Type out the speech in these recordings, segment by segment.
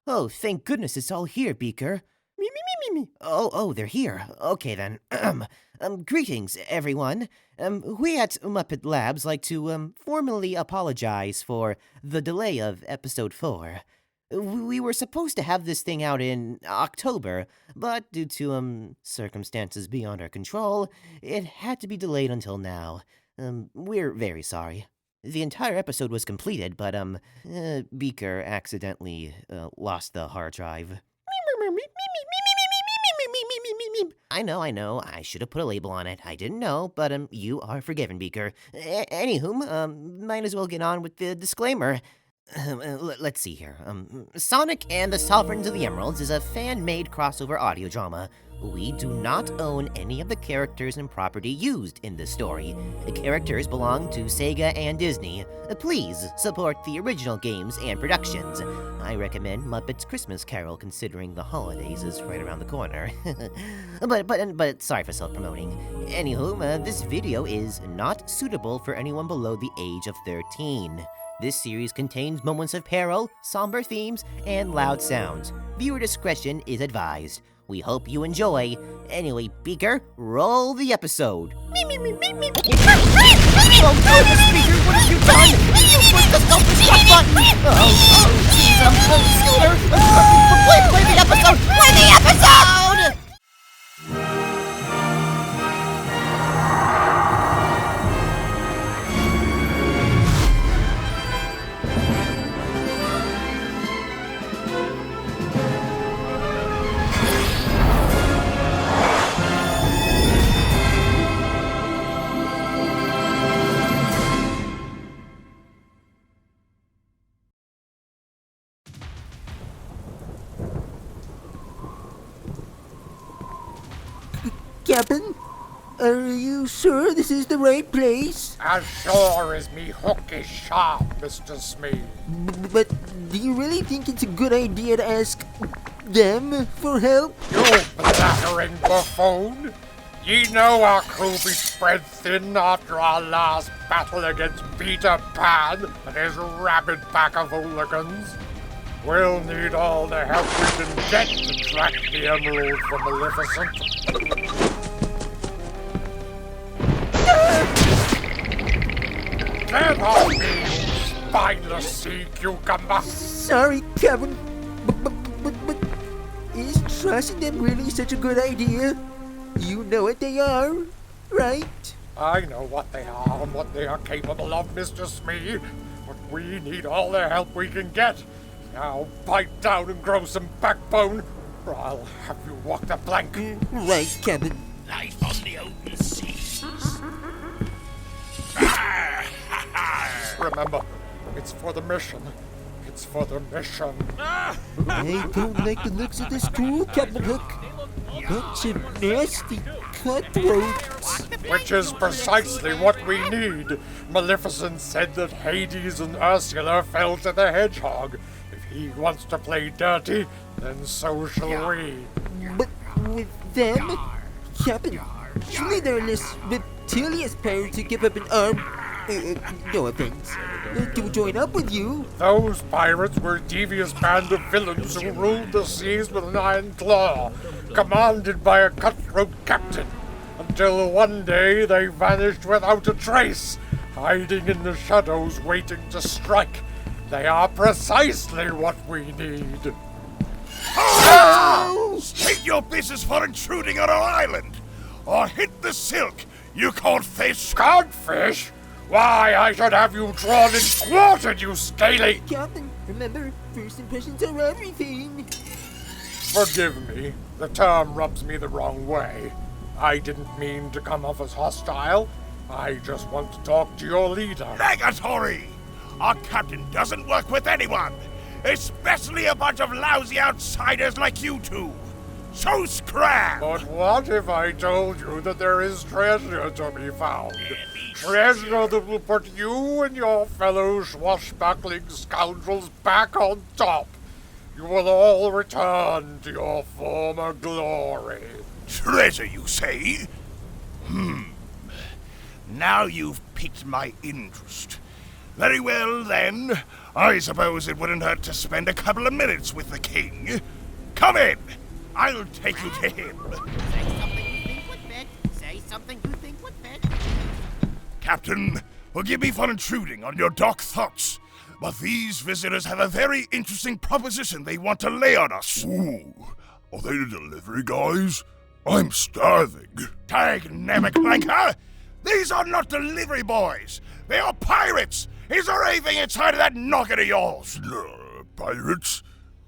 Oh, thank goodness it's all here, Beaker. Oh, they're here. Okay, then. Greetings, everyone. We at Muppet Labs like to, formally apologize for the delay of episode 4. We were supposed to have this thing out in October, but due to, circumstances beyond our control, it had to be delayed until now. We're very sorry. The entire episode was completed, but, Beaker accidentally, lost the hard drive. I know, I should have put a label on it. I didn't know, but, you are forgiven, Beaker. Anywho, might as well get on with the disclaimer. Let's see here. Sonic and the Sovereigns of the Emeralds is a fan-made crossover audio drama. We do not own any of the characters and property used in this story. The characters belong to Sega and Disney. Please support the original games and productions. I recommend Muppet's Christmas Carol, considering the holidays is right around the corner. but sorry for self-promoting. Anywho, this video is not suitable for anyone below the age of 13. This series contains moments of peril, somber themes, and loud sounds. Viewer discretion is advised. We hope you enjoy. Anyway, Beaker, roll the episode. Oh, goodness, Beaker, what have you done? You pushed the self-destruct button! Oh, jeez, Scooter! Play the episode! Play the episode! Captain, are you sure this is the right place? As sure as me hook is sharp, Mr. Smee. But do you really think it's a good idea to ask them for help? You blathering buffoon! Ye know our crew be spread thin after our last battle against Peter Pan and his rabid pack of hooligans. We'll need all the help we can get to track the emerald from Maleficent. Get off me, you spineless sea cucumber! Sorry, Kevin, but is trusting them really such a good idea? You know what they are, right? I know what they are and what they are capable of, Mr. Smee, but we need all the help we can get. Now bite down and grow some backbone, or I'll have you walk the plank. Right, Kevin. Life on the open seas. Remember, it's for the mission. It's for the mission. I don't like the looks of this crew, Captain Hook. Bunch of nasty cutthroats. Which is precisely what we need. Maleficent said that Hades and Ursula fell to the hedgehog. If he wants to play dirty, then so shall we. But with them, Captain, surely they're less reptilious power to give up an arm. No offense. To join up with you. Those pirates were a devious band of villains who ruled the seas with an iron claw, commanded by a cutthroat captain, until one day they vanished without a trace, hiding in the shadows waiting to strike. They are precisely what we need. State your business for intruding on our island, or hit the silk, you codfish! Codfish? Why, I should have you drawn and quartered, you scaly! Captain, remember, first impressions are everything. Forgive me. The term rubs me the wrong way. I didn't mean to come off as hostile. I just want to talk to your leader. Negatory! Our captain doesn't work with anyone, especially a bunch of lousy outsiders like you two. So scram! But what if I told you that there is treasure to be found? Treasure that will put you and your fellow swashbuckling scoundrels back on top. You will all return to your former glory. Treasure, you say? Now you've piqued my interest. Very well, then. I suppose it wouldn't hurt to spend a couple of minutes with the king. Come in. I'll take you to him. Say something you think would fit. Captain, forgive me for intruding on your dark thoughts, but these visitors have a very interesting proposition they want to lay on us. Ooh, are they the delivery guys? I'm starving. Dynamic clanker! These are not delivery boys! They are pirates! Is there anything inside of that noggin of yours? Pirates?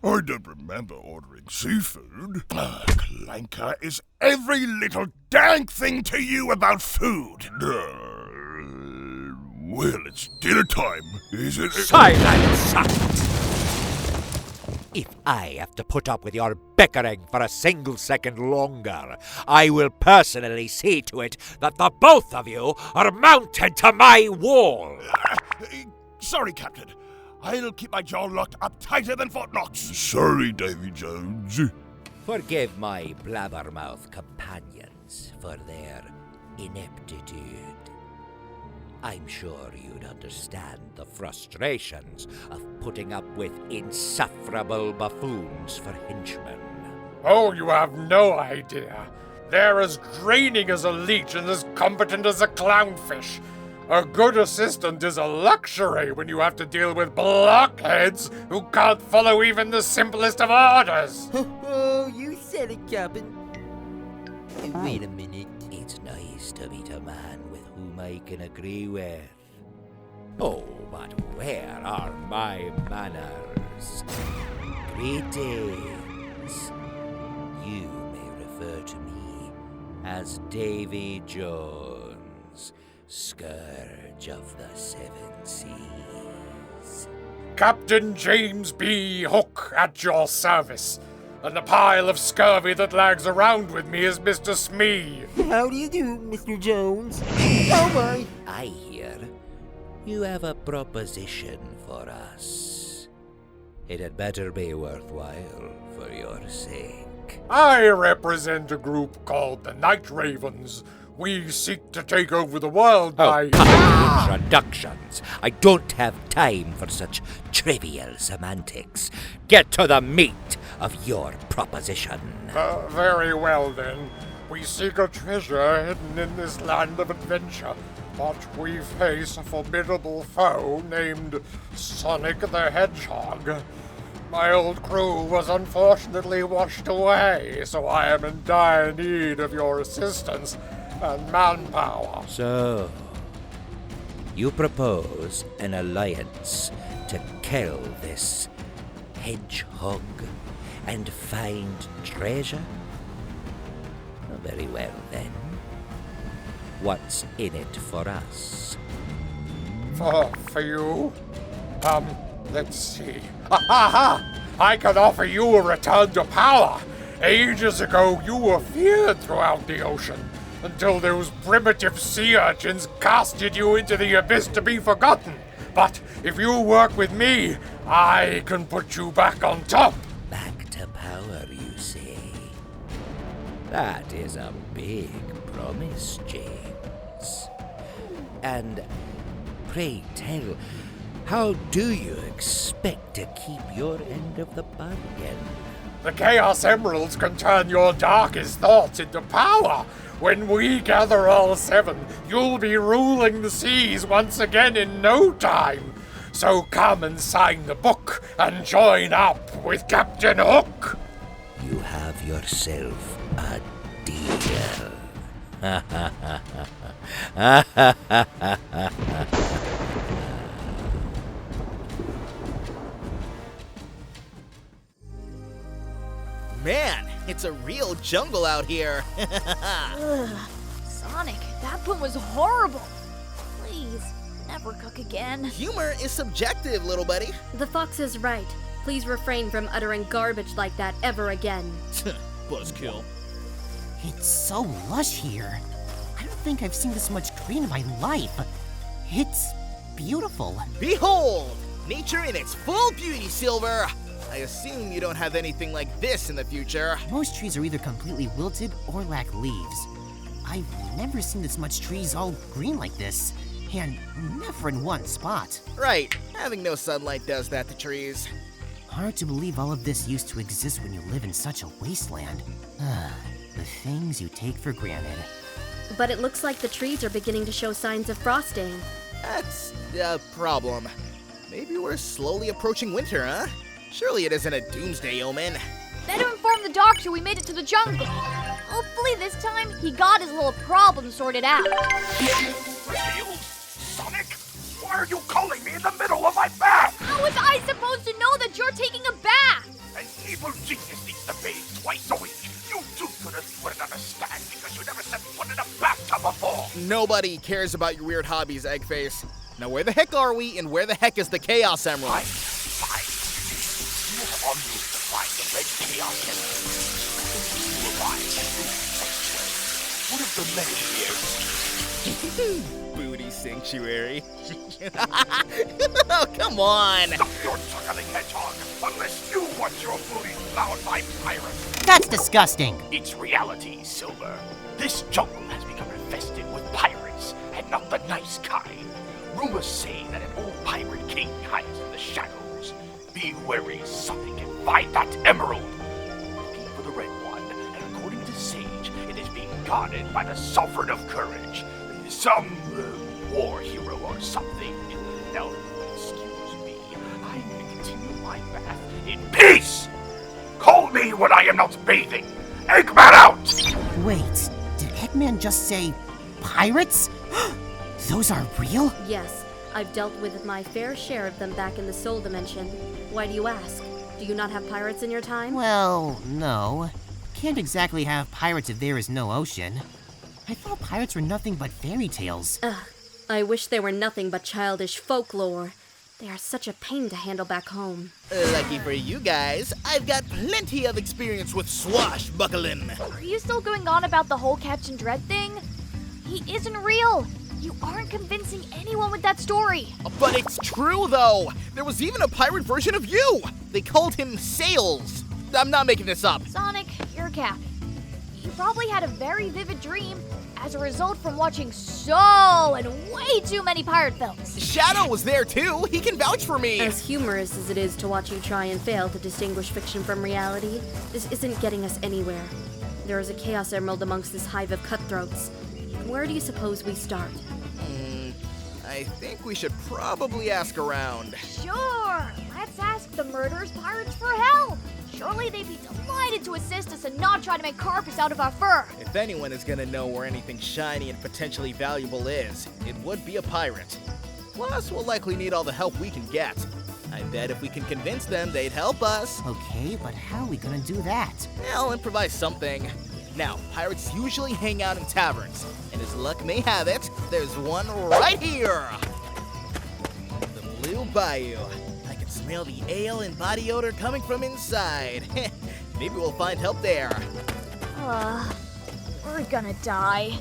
I don't remember ordering seafood. Clanker, is every little dang thing to you about food? Well, it's dinner time, is it? Silence! If I have to put up with your bickering for a single second longer, I will personally see to it that the both of you are mounted to my wall. Sorry, Captain. I'll keep my jaw locked up tighter than Fort Knox. Sorry, Davy Jones. Forgive my blabbermouth companions for their ineptitude. I'm sure you'd understand the frustrations of putting up with insufferable buffoons for henchmen. Oh, you have no idea. They're as draining as a leech and as competent as a clownfish. A good assistant is a luxury when you have to deal with blockheads who can't follow even the simplest of orders. Oh, you said it, Captain. Wait a minute. It's nice to meet a man with whom I can agree with. Oh, but where are my manners? Greetings. You may refer to me as Davy Jones, Scourge of the Seven Seas. Captain James B. Hook at your service. And the pile of scurvy that lags around with me is Mr. Smee. How do you do, Mr. Jones? Oh my! I hear you have a proposition for us. It had better be worthwhile for your sake. I represent a group called the Night Ravens. We seek to take over the world by... cut introductions. I don't have time for such trivial semantics. Get to the meat of your proposition. Very well, then. We seek a treasure hidden in this land of adventure, but we face a formidable foe named Sonic the Hedgehog. My old crew was unfortunately washed away, so I am in dire need of your assistance and manpower. So, you propose an alliance to kill this hedgehog and find treasure? Very well, then. What's in it for us? For you? Let's see. Ha! I can offer you a return to power. Ages ago, you were feared throughout the ocean, until those primitive sea urchins casted you into the abyss to be forgotten. But if you work with me, I can put you back on top. Back to power, you say? That is a big promise, James. And pray tell, how do you expect to keep your end of the bargain? The Chaos Emeralds can turn your darkest thoughts into power. When we gather all seven, you'll be ruling the seas once again in no time. So come and sign the book and join up with Captain Hook. You have yourself a deal. Man, it's a real jungle out here. Ugh, Sonic, that one was horrible. Please, never cook again. Humor is subjective, little buddy. The fox is right. Please refrain from uttering garbage like that ever again. Buzzkill. It's so lush here. I don't think I've seen this much green in my life. It's beautiful. Behold! Nature in its full beauty, Silver! I assume you don't have anything like this in the future. Most trees are either completely wilted or lack leaves. I've never seen this much trees all green like this. And never in one spot. Right, having no sunlight does that to trees. Hard to believe all of this used to exist when you live in such a wasteland. The things you take for granted. But it looks like the trees are beginning to show signs of frosting. That's a problem. Maybe we're slowly approaching winter, huh? Surely it isn't a doomsday omen. Better inform the doctor we made it to the jungle. Hopefully this time he got his little problem sorted out. Tails? Sonic? Why are you calling me in the middle of my bath? How was I supposed to know that you're taking a bath? An evil genius needs to bathe twice a week. You two goodness wouldn't understand because you never set foot in a bathtub before. Nobody cares about your weird hobbies, Eggface. Now where the heck are we, and where the heck is the Chaos Emerald? Fine. You have on you to find the red Chaos Emerald. Who am I? What of the many years? Booty Sanctuary. Oh, come on! Stop your chuckling hedgehog, unless you want your booty plowed by pirates. That's disgusting. It's reality, Silver. This jungle has become infested with pirates, and not the nice kind. Rumors say that an old pirate king hides in the shadows. Be wary, Sonic, and find that emerald. Looking for the red one, and according to Sage, it is being guarded by the Sovereign of Courage. Some war hero or something. Now, excuse me, I'm going to continue my bath in peace. Call me when I am not bathing. Eggman out! Wait, did Eggman just say pirates? Those are real? Yes, I've dealt with my fair share of them back in the Soul Dimension. Why do you ask? Do you not have pirates in your time? Well, no. Can't exactly have pirates if there is no ocean. I thought pirates were nothing but fairy tales. I wish they were nothing but childish folklore. They are such a pain to handle back home. Lucky for you guys, I've got plenty of experience with swashbuckling. Are you still going on about the whole Captain Dread thing? He isn't real. You aren't convincing anyone with that story. But it's true, though. There was even a pirate version of you. They called him Sails. I'm not making this up. Sonic, you're Cap. You probably had a very vivid dream as a result from watching way too many pirate films. Shadow was there, too. He can vouch for me. As humorous as it is to watch you try and fail to distinguish fiction from reality, this isn't getting us anywhere. There is a Chaos Emerald amongst this hive of cutthroats. Where do you suppose we start? I think we should probably ask around. Sure, let's ask the murderous pirates for help. Surely they'd be delighted to assist us and not try to make carpets out of our fur. If anyone is gonna know where anything shiny and potentially valuable is, it would be a pirate. Plus, we'll likely need all the help we can get. I bet if we can convince them, they'd help us. Okay, but how are we gonna do that? I'll improvise something. Now, pirates usually hang out in taverns, and as luck may have it, there's one right here! The Blue Bayou. I can smell the ale and body odor coming from inside. Maybe we'll find help there. We're gonna die.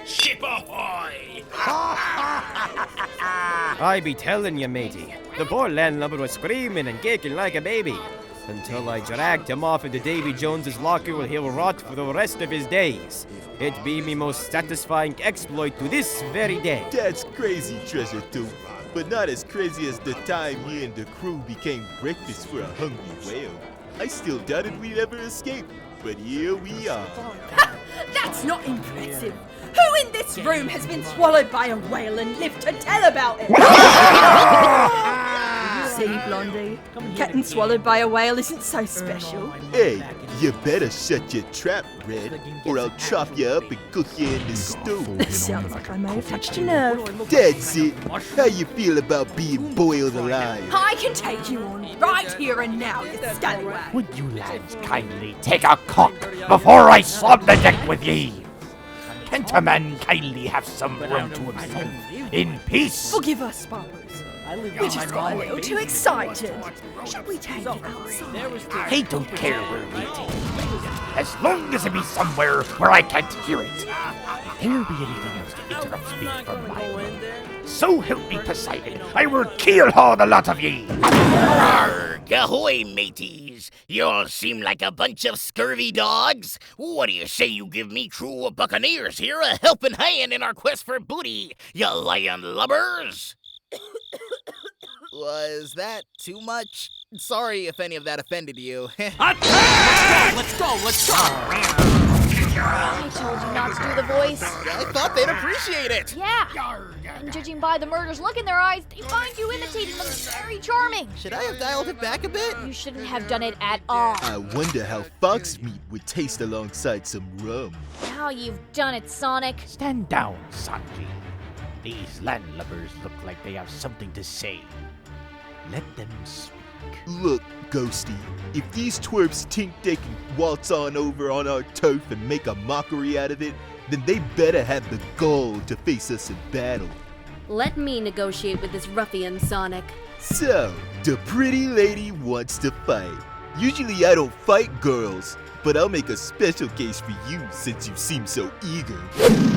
Ship ahoy! I be telling you, matey, the poor landlubber was screaming and kicking like a baby. Until I dragged him off into Davy Jones's locker where he'll rot for the rest of his days. It be me most satisfying exploit to this very day. That's crazy, Treasure Tooth. But not as crazy as the time you and the crew became breakfast for a hungry whale. I still doubted we'd ever escape, but here we are. That's not impressive. Who in this room has been swallowed by a whale and lived to tell about it? See, Blondie, getting swallowed by a whale isn't so special. Hey, you better shut your trap, Red, or I'll chop you up and cook you in the stew. Sounds like I may have touched a nerve. That's it. How you feel about being boiled alive? I can take you on right here and now, you scallywag. Would you lads kindly take a cock before I swab the deck with ye? Can't a man kindly have some room to himself in peace? Forgive us, Sparrows. We just got a little too excited. Should we take it outside? I don't care where we take it, as long as it be somewhere where I can't hear it. There be anything else to interrupt speech from my mouth. So help me Poseidon, I will keel haul the lot of ye! Arrgh! Ahoy, mateys! You all seem like a bunch of scurvy dogs. What do you say you give me crew of buccaneers here a helping hand in our quest for booty, you lion lubbers? Was that too much? Sorry if any of that offended you. Let's go! I told you not to do the voice. I thought they'd appreciate it. Yeah. And judging by the murder's look in their eyes, they find you imitating them very charming. Should I have dialed it back a bit? You shouldn't have done it at all. I wonder how fox meat would taste alongside some rum. Now you've done it, Sonic. Stand down, Sanji. These landlubbers look like they have something to say. Let them speak. Look, Ghosty, if these twerps think they can waltz on over on our turf and make a mockery out of it, then they better have the gall to face us in battle. Let me negotiate with this ruffian, Sonic. So, the pretty lady wants to fight. Usually I don't fight girls, but I'll make a special case for you since you seem so eager.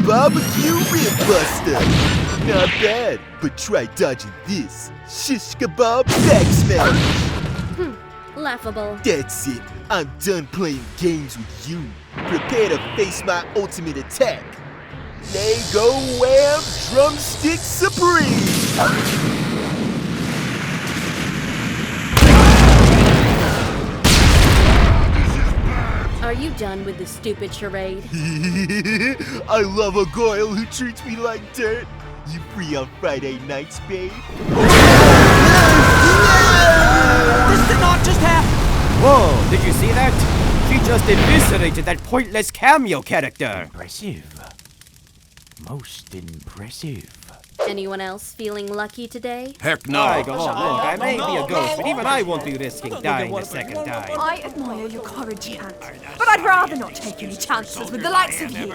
Barbecue Rib Buster! Not bad, but try dodging this. Shish kebab back smash! Laughable. That's it. I'm done playing games with you. Prepare to face my ultimate attack. Lego Wham Drumstick Supreme! Are you done with the stupid charade? I love a girl who treats me like dirt. You free on Friday nights, babe? This did not just happen! Whoa, did you see that? She just eviscerated that pointless cameo character. Impressive. Most impressive. Anyone else feeling lucky today? Heck no. Look, I may be a ghost, but even I won't be risking dying a second time. I admire your courage, Ant, but I'd rather not take any chances with the likes of you.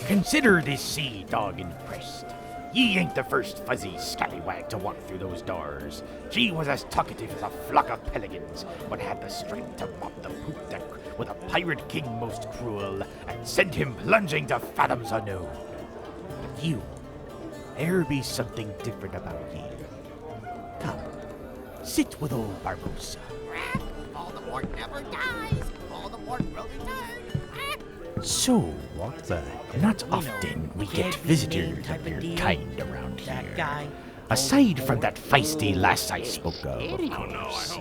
Consider this sea dog impressed. Ye ain't the first fuzzy scallywag to walk through those doors. She was as talkative as a flock of pelicans, but had the strength to mop the poop deck with a pirate king most cruel, and send him plunging to fathoms unknown. But you, there be something different about ye. Come, sit with old Barbosa. Voldemort never dies. Voldemort will return. So, not often we get visitors of your kind around here. Aside from that feisty lass I spoke of course.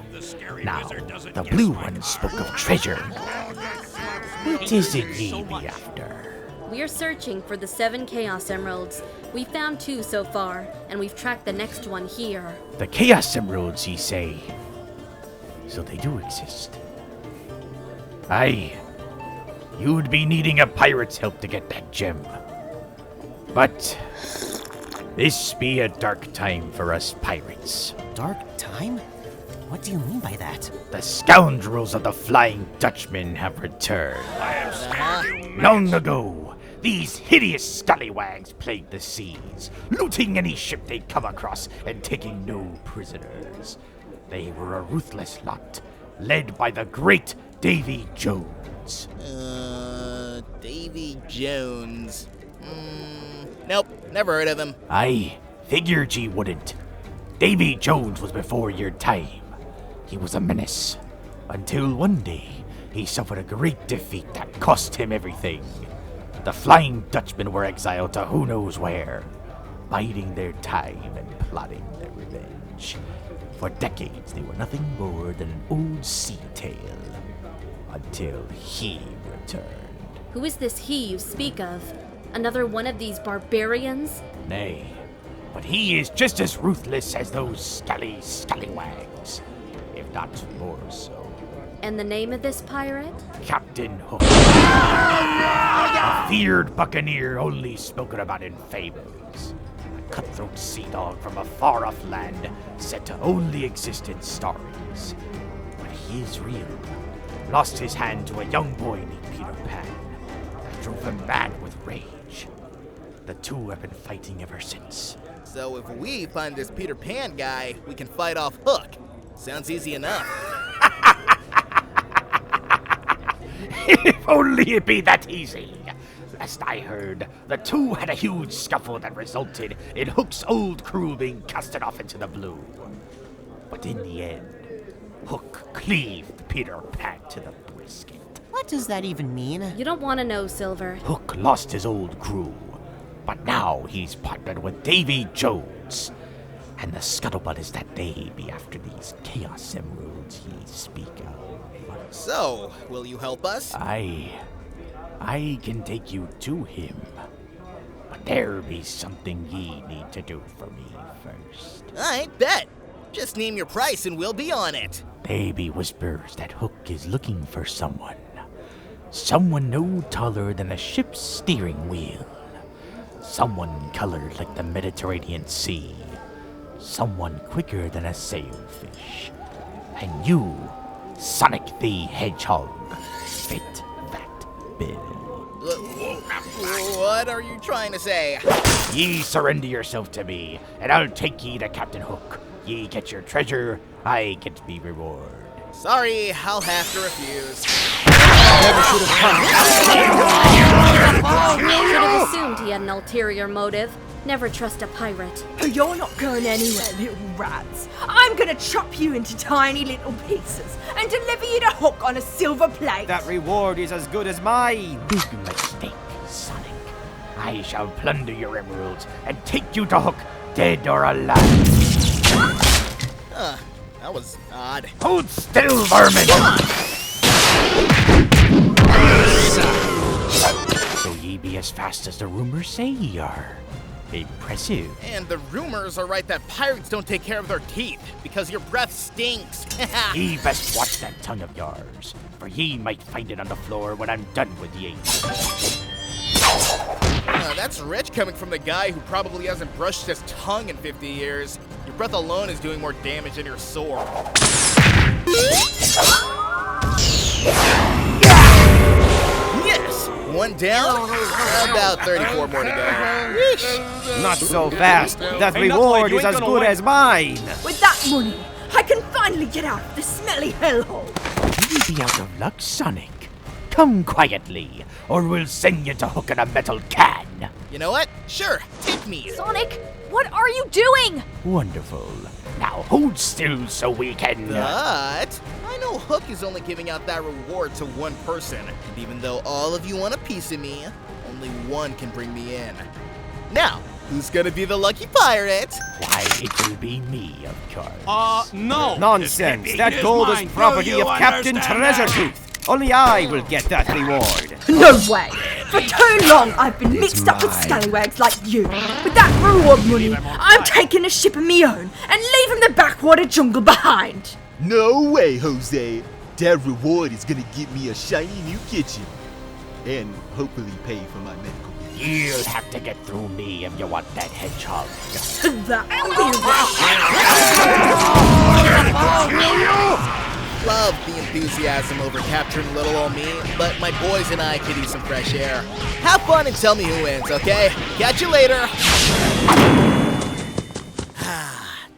Now, the blue one spoke of treasure. What is it ye be after? We're searching for the 7 Chaos Emeralds. We've found 2 so far, and we've tracked the next one here. The Chaos Emeralds, ye say? So they do exist. Aye. You'd be needing a pirate's help to get that gem. But this be a dark time for us pirates. Dark time? What do you mean by that? The scoundrels of the Flying Dutchman have returned. Long ago, these hideous scallywags plagued the seas, looting any ship they come across and taking no prisoners. They were a ruthless lot, led by the great Davy Jones. Davy Jones. Nope, never heard of him. I figured ye wouldn't. Davy Jones was before your time. He was a menace. Until one day, he suffered a great defeat that cost him everything. The Flying Dutchmen were exiled to who knows where, biding their time and plotting their revenge. For decades, they were nothing more than an old sea tale. Until he returned. Who is this he you speak of? Another one of these barbarians? Nay, but he is just as ruthless as those scallywags, if not more so. And the name of this pirate? Captain Hook. A feared buccaneer only spoken about in fables. A cutthroat sea dog from a far-off land said to only exist in stories. But he is real. Lost his hand to a young boy named Peter Pan. That drove him mad with rage. The two have been fighting ever since. So if we find this Peter Pan guy, we can fight off Hook. Sounds easy enough. If only it be that easy. Last I heard, the two had a huge scuffle that resulted in Hook's old crew being casted off into the blue. But in the end, Hook cleaved Peter Pan to the brisket. What does that even mean? You don't want to know, Silver. Hook lost his old crew, but now he's partnered with Davy Jones. And the scuttlebutt is that they be after these Chaos Emeralds ye speak of. So, will you help us? I can take you to him. But there be something ye need to do for me first. I bet. Just name your price and we'll be on it. They be whispers that Hook is looking for someone. Someone no taller than a ship's steering wheel. Someone colored like the Mediterranean Sea. Someone quicker than a sailfish. And you, Sonic the Hedgehog, fit that bill. What are you trying to say? Ye surrender yourself to me, and I'll take ye to Captain Hook. Ye get your treasure, I get me reward. Sorry, I'll have to refuse. Should have assumed he had an ulterior motive. Never trust a pirate. You're not going anywhere, little rats. I'm gonna chop you into tiny little pieces and deliver you to Hook on a silver plate. That reward is as good as mine. Big mistake, Sonic. I shall plunder your emeralds and take you to Hook, dead or alive. That was odd. Hold still, vermin! So ye be as fast as the rumors say ye are. Impressive. And the rumors are right that pirates don't take care of their teeth because your breath stinks. Ye best watch that tongue of yours, for ye might find it on the floor when I'm done with ye. That's rich coming from the guy who probably hasn't brushed his tongue in 50 years. Your breath alone is doing more damage than your sword. Yes! One down, about 34 more to go. Not so fast. That reward is as good as mine. With that money, I can finally get out of this smelly hellhole. You be out of luck, Sonic. Come quietly, or we'll send you to Hook in a metal can. You know what? Sure, take me. Sonic, what are you doing? Wonderful. Now hold still so we can... But I know Hook is only giving out that reward to one person. And even though all of you want a piece of me, only one can bring me in. Now, who's gonna be the lucky pirate? Why, it will be me, of course. No. Nonsense. That gold is property of Captain Treasuretooth. Only I will get that reward. No way! For too long I've been mixed up with scallywags like you. With that reward money, I'm taking a ship of me own and leaving the backwater jungle behind. No way, Jose. That reward is gonna get me a shiny new kitchen. And hopefully pay for my medical bills. You'll have to get through me if you want that hedgehog. Love the enthusiasm over capturing little old me, but my boys and I could use some fresh air. Have fun and tell me who wins, okay? Catch you later.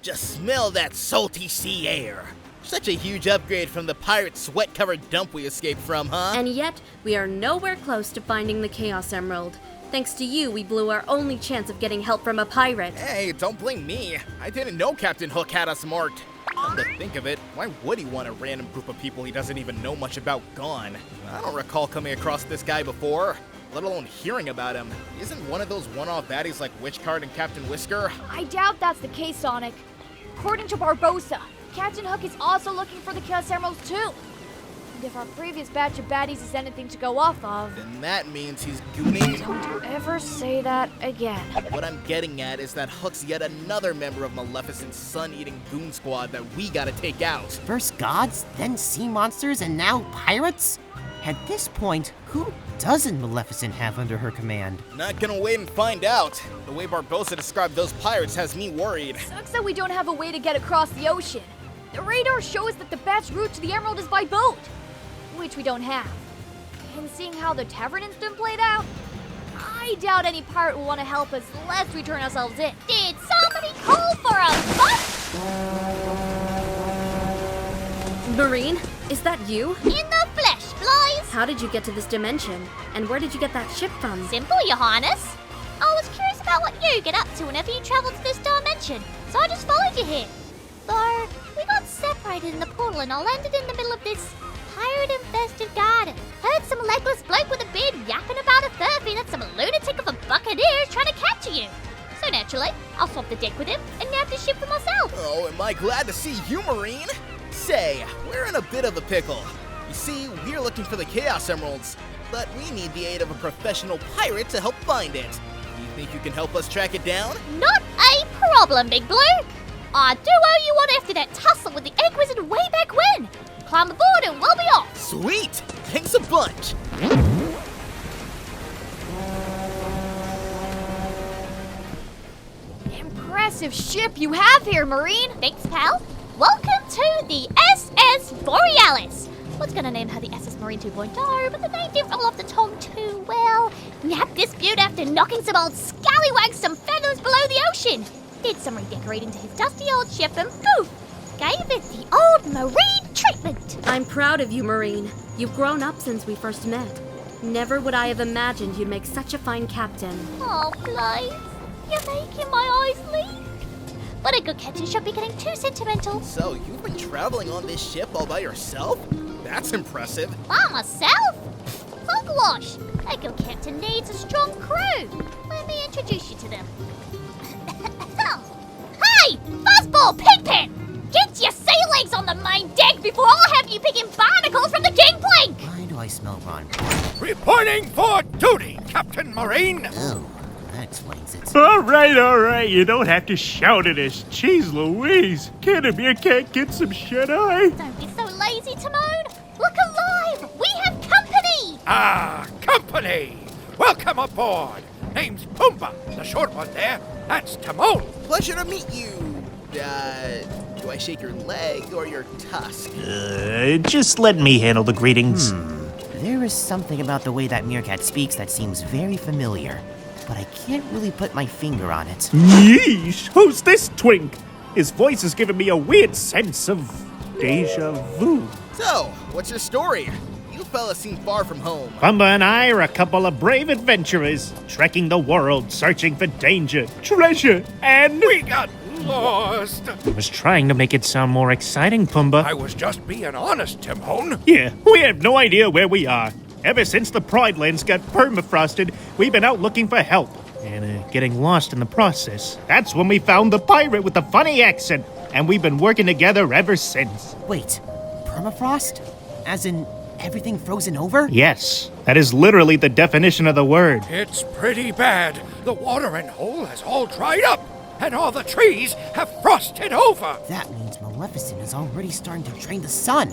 Just smell that salty sea air. Such a huge upgrade from the pirate sweat-covered dump we escaped from, huh? And yet, we are nowhere close to finding the Chaos Emerald. Thanks to you, we blew our only chance of getting help from a pirate. Hey, don't blame me. I didn't know Captain Hook had us marked. Come to think of it, why would he want a random group of people he doesn't even know much about gone? I don't recall coming across this guy before, let alone hearing about him. Isn't one of those one-off baddies like Witchcard and Captain Whisker? I doubt that's the case, Sonic. According to Barbossa, Captain Hook is also looking for the Chaos Emeralds too. And if our previous batch of baddies is anything to go off of, then that means he's gooning. Don't ever say that again. What I'm getting at is that Hook's yet another member of Maleficent's sun-eating goon squad that we gotta take out. First gods, then sea monsters, and now pirates? At this point, who doesn't Maleficent have under her command? Not gonna wait and find out. The way Barbossa described those pirates has me worried. Sucks that we don't have a way to get across the ocean. The radar shows that the best route to the Emerald is by boat, which we don't have. And seeing how the Tavern incident played out, I doubt any pirate will want to help us lest we turn ourselves in. Did somebody call for a bus? Marine, is that you? In the flesh, boys! How did you get to this dimension? And where did you get that ship from? Simple, Your Highness. I was curious about what you get up to whenever you travel to this dimension, so I just followed you here. Though, we got separated teleported in the portal and I landed in the middle of this pirate-infested garden. Heard some legless bloke with a beard yapping about a furphy that some lunatic of a buccaneer is trying to capture you. So naturally, I'll swap the deck with him and nab the ship for myself. Oh, am I glad to see you, Marine? Say, we're in a bit of a pickle. You see, we're looking for the Chaos Emeralds, but we need the aid of a professional pirate to help find it. You think you can help us track it down? Not a problem, Big Blue. I do owe you one after that tussle with the Egg Wizard way back when. Climb aboard and we'll be off. Sweet! Thanks a bunch! Impressive ship you have here, Marine. Thanks, pal. Welcome to the SS Borealis. Was gonna name her the SS Marine 2.0, but the name didn't roll off the tongue too well. Nabbed this beaut after knocking some old scallywags some feathers below the ocean. Did some redecorating to his dusty old ship and poof! Gave it the old marine treatment. I'm proud of you, Marine. You've grown up since we first met. Never would I have imagined you'd make such a fine captain. Oh, Blythe, you're making my eyes leak. But a good captain shouldn't be getting too sentimental. So, you've been traveling on this ship all by yourself? That's impressive. By myself? Hogwash! A good captain needs a strong crew. Let me introduce you to them. Hey! Fuzzball Pigpen! Get your sea legs on the main deck before I have you picking barnacles from the gangplank! Why do I smell rotten? Reporting for duty, Captain Marine. Oh, that explains it. All right. You don't have to shout at us. Jeez Louise. Canterbury can't get some shut-eye. Don't be so lazy, Timon. Look alive! We have company! Ah, company! Welcome aboard. Name's Pumbaa, the short one there. That's Timon. Pleasure to meet you. Do I shake your leg or your tusk? Just let me handle the greetings. There is something about the way that meerkat speaks that seems very familiar, but I can't really put my finger on it. Yeesh, who's this twink? His voice is giving me a weird sense of deja vu. So, what's your story? You fellas seem far from home. Pumbaa and I are a couple of brave adventurers, trekking the world, searching for danger, treasure, and... We got lost. I was trying to make it sound more exciting, Pumbaa. I was just being honest, Timon. Yeah, we have no idea where we are. Ever since the Pride Lands got permafrosted, we've been out looking for help. And getting lost in the process. That's when we found the pirate with the funny accent. And we've been working together ever since. Wait, permafrost? As in everything frozen over? Yes, that is literally the definition of the word. It's pretty bad. The watering hole has all dried up. And all the trees have frosted over. That means Maleficent is already starting to drain the sun.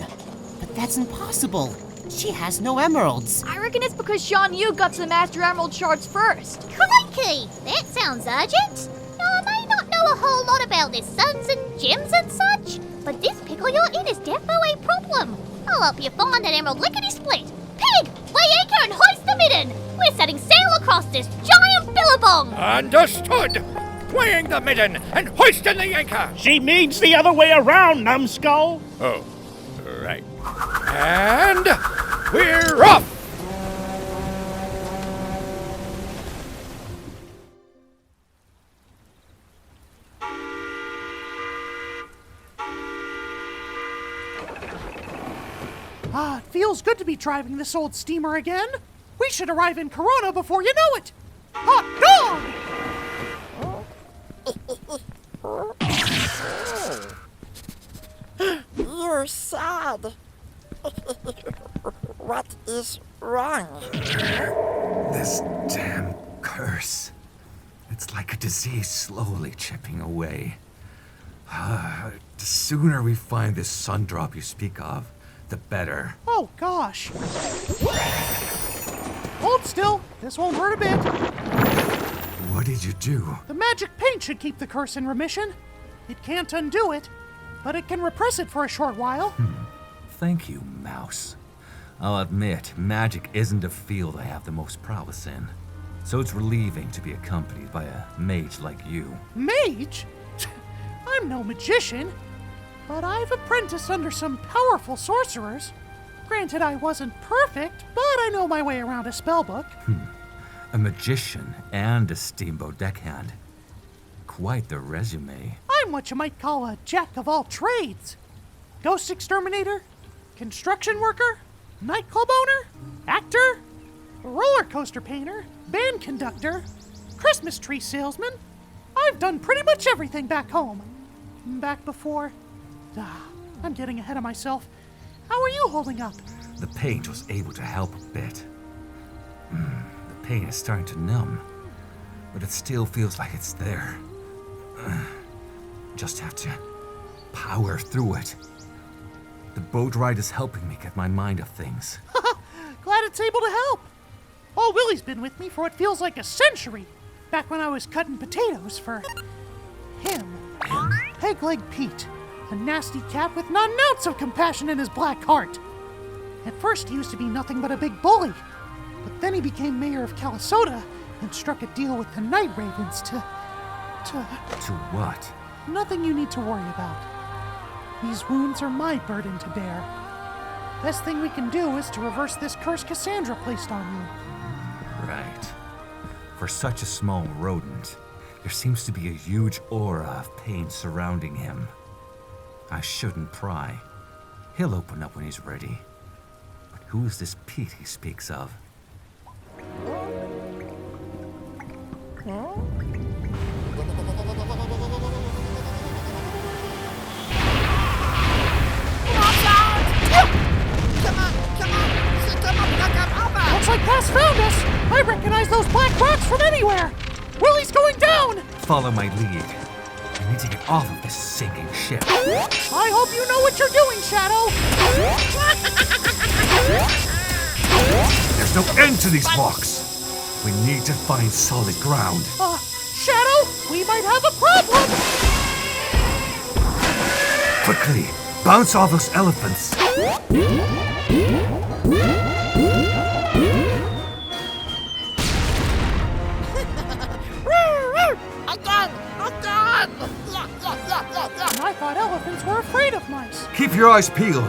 But that's impossible. She has no emeralds. I reckon it's because Sean Yu got to the Master Emerald shards first. Crikey! That sounds urgent. Now, I may not know a whole lot about their suns and gems and such, but this pickle you're in is defo a problem. I'll help you find that emerald lickety-split. Pig, weigh anchor and hoist the midden. We're setting sail across this giant billabong. Understood. Weighing the midden and hoisting the anchor. She means the other way around, numbskull. Oh, right. And we're off. It feels good to be driving this old steamer again. We should arrive in Corona before you know it. Hot dog! You're sad. What is wrong? This damn curse. It's like a disease slowly chipping away. The sooner we find this sun drop you speak of, the better. Oh, gosh. Hold still. This won't hurt a bit. What did you do? The magic paint should keep the curse in remission. It can't undo it, but it can repress it for a short while. Thank you, Mouse. I'll admit, magic isn't a field I have the most prowess in. So it's relieving to be accompanied by a mage like you. Mage? I'm no magician, but I've apprenticed under some powerful sorcerers. Granted, I wasn't perfect, but I know my way around a spellbook. A magician and a steamboat deckhand. Quite the resume. I'm what you might call a jack of all trades. Ghost exterminator? Construction worker? Nightclub owner? Actor? Roller coaster painter? Band conductor? Christmas tree salesman? I've done pretty much everything back home. Back before... I'm getting ahead of myself. How are you holding up? The paint was able to help a bit. The pain is starting to numb, but it still feels like it's there. Just have to power through it. The boat ride is helping me get my mind off things. Glad it's able to help. Oh, Willie's been with me for what feels like a century. Back when I was cutting potatoes for him. Peg-leg Pete. A nasty cat with not an ounce of compassion in his black heart. At first he used to be nothing but a big bully. But then he became mayor of Calisota and struck a deal with the Night Ravens to... To what? Nothing you need to worry about. These wounds are my burden to bear. Best thing we can do is to reverse this curse Cassandra placed on you. Right. For such a small rodent, there seems to be a huge aura of pain surrounding him. I shouldn't pry. He'll open up when he's ready. But who is this Pete he speaks of? Looks like Cass found us! I recognize those black rocks from anywhere! Willie's going down! Follow my lead. I need to get off of this sinking ship. I hope you know what you're doing, Shadow! There's no end to these rocks. We need to find solid ground. Shadow, we might have a problem! Quickly, bounce off those elephants. I thought elephants were afraid of mice. Keep your eyes peeled.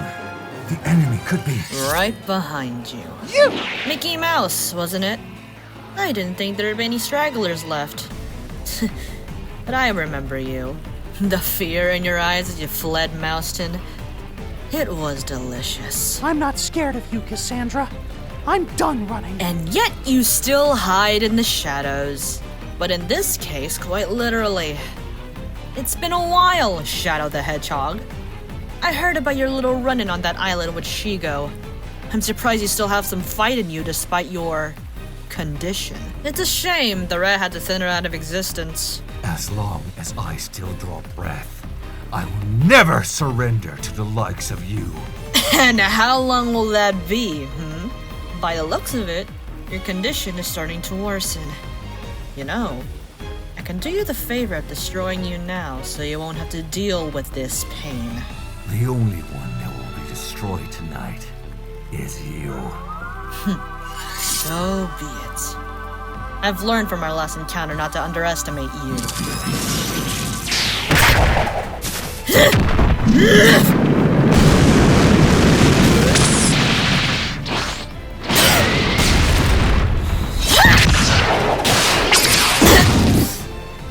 The enemy could be... Right behind you. You! Mickey Mouse, wasn't it? I didn't think there'd be any stragglers left. But I remember you. The fear in your eyes as you fled Mouseton. It was delicious. I'm not scared of you, Cassandra. I'm done running. And yet you still hide in the shadows. But in this case, quite literally. It's been a while, Shadow the Hedgehog. I heard about your little run-in on that island with Shigo. I'm surprised you still have some fight in you despite your... condition. It's a shame the rat had to thin her out of existence. As long as I still draw breath, I will never surrender to the likes of you. And how long will that be, By the looks of it, your condition is starting to worsen. You know, I can do you the favor of destroying you now so you won't have to deal with this pain. The only one that will be destroyed tonight is you. So be it. I've learned from our last encounter not to underestimate you.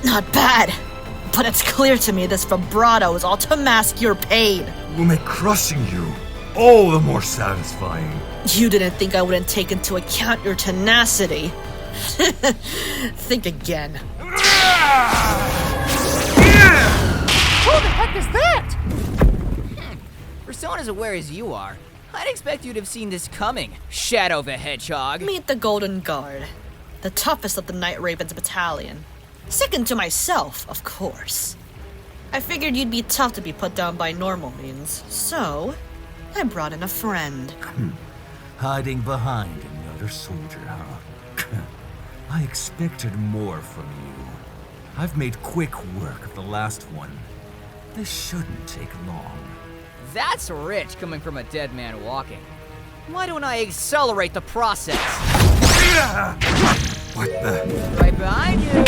Not bad, but it's clear to me this vibrato is all to mask your pain. Will make crushing you all the more satisfying. You didn't think I wouldn't take into account your tenacity. Think again. Who the heck is that? For someone as aware as you are, I'd expect you'd have seen this coming, Shadow the Hedgehog. Meet the Golden Guard, the toughest of the Night Ravens battalion. Second to myself, of course. I figured you'd be tough to be put down by normal means, so I brought in a friend. Hiding behind another soldier, huh? I expected more from you. I've made quick work of the last one. This shouldn't take long. That's rich coming from a dead man walking. Why don't I accelerate the process? What the? Right behind you.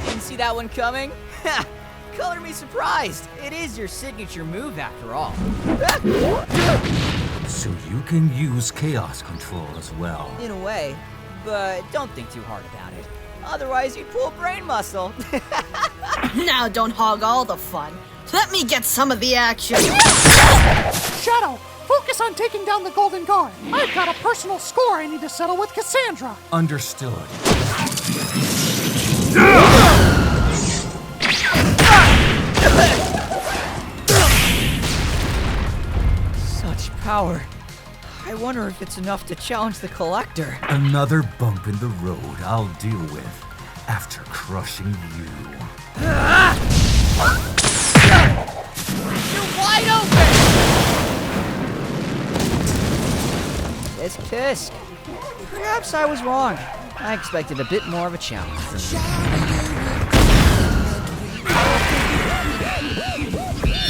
Didn't see that one coming? Ha! Color me surprised. It is your signature move after all. So you can use chaos control as well. In a way, but don't think too hard about it. Otherwise, you'd pull brain muscle. Now don't hog all the fun. Let me get some of the action. Shadow, focus on taking down the Golden Guard. I've got a personal score I need to settle with Cassandra. Understood. Such power. I wonder if it's enough to challenge the Collector. Another bump in the road I'll deal with after crushing you. You're wide open! Kiss. Perhaps I was wrong. I expected a bit more of a challenge from you.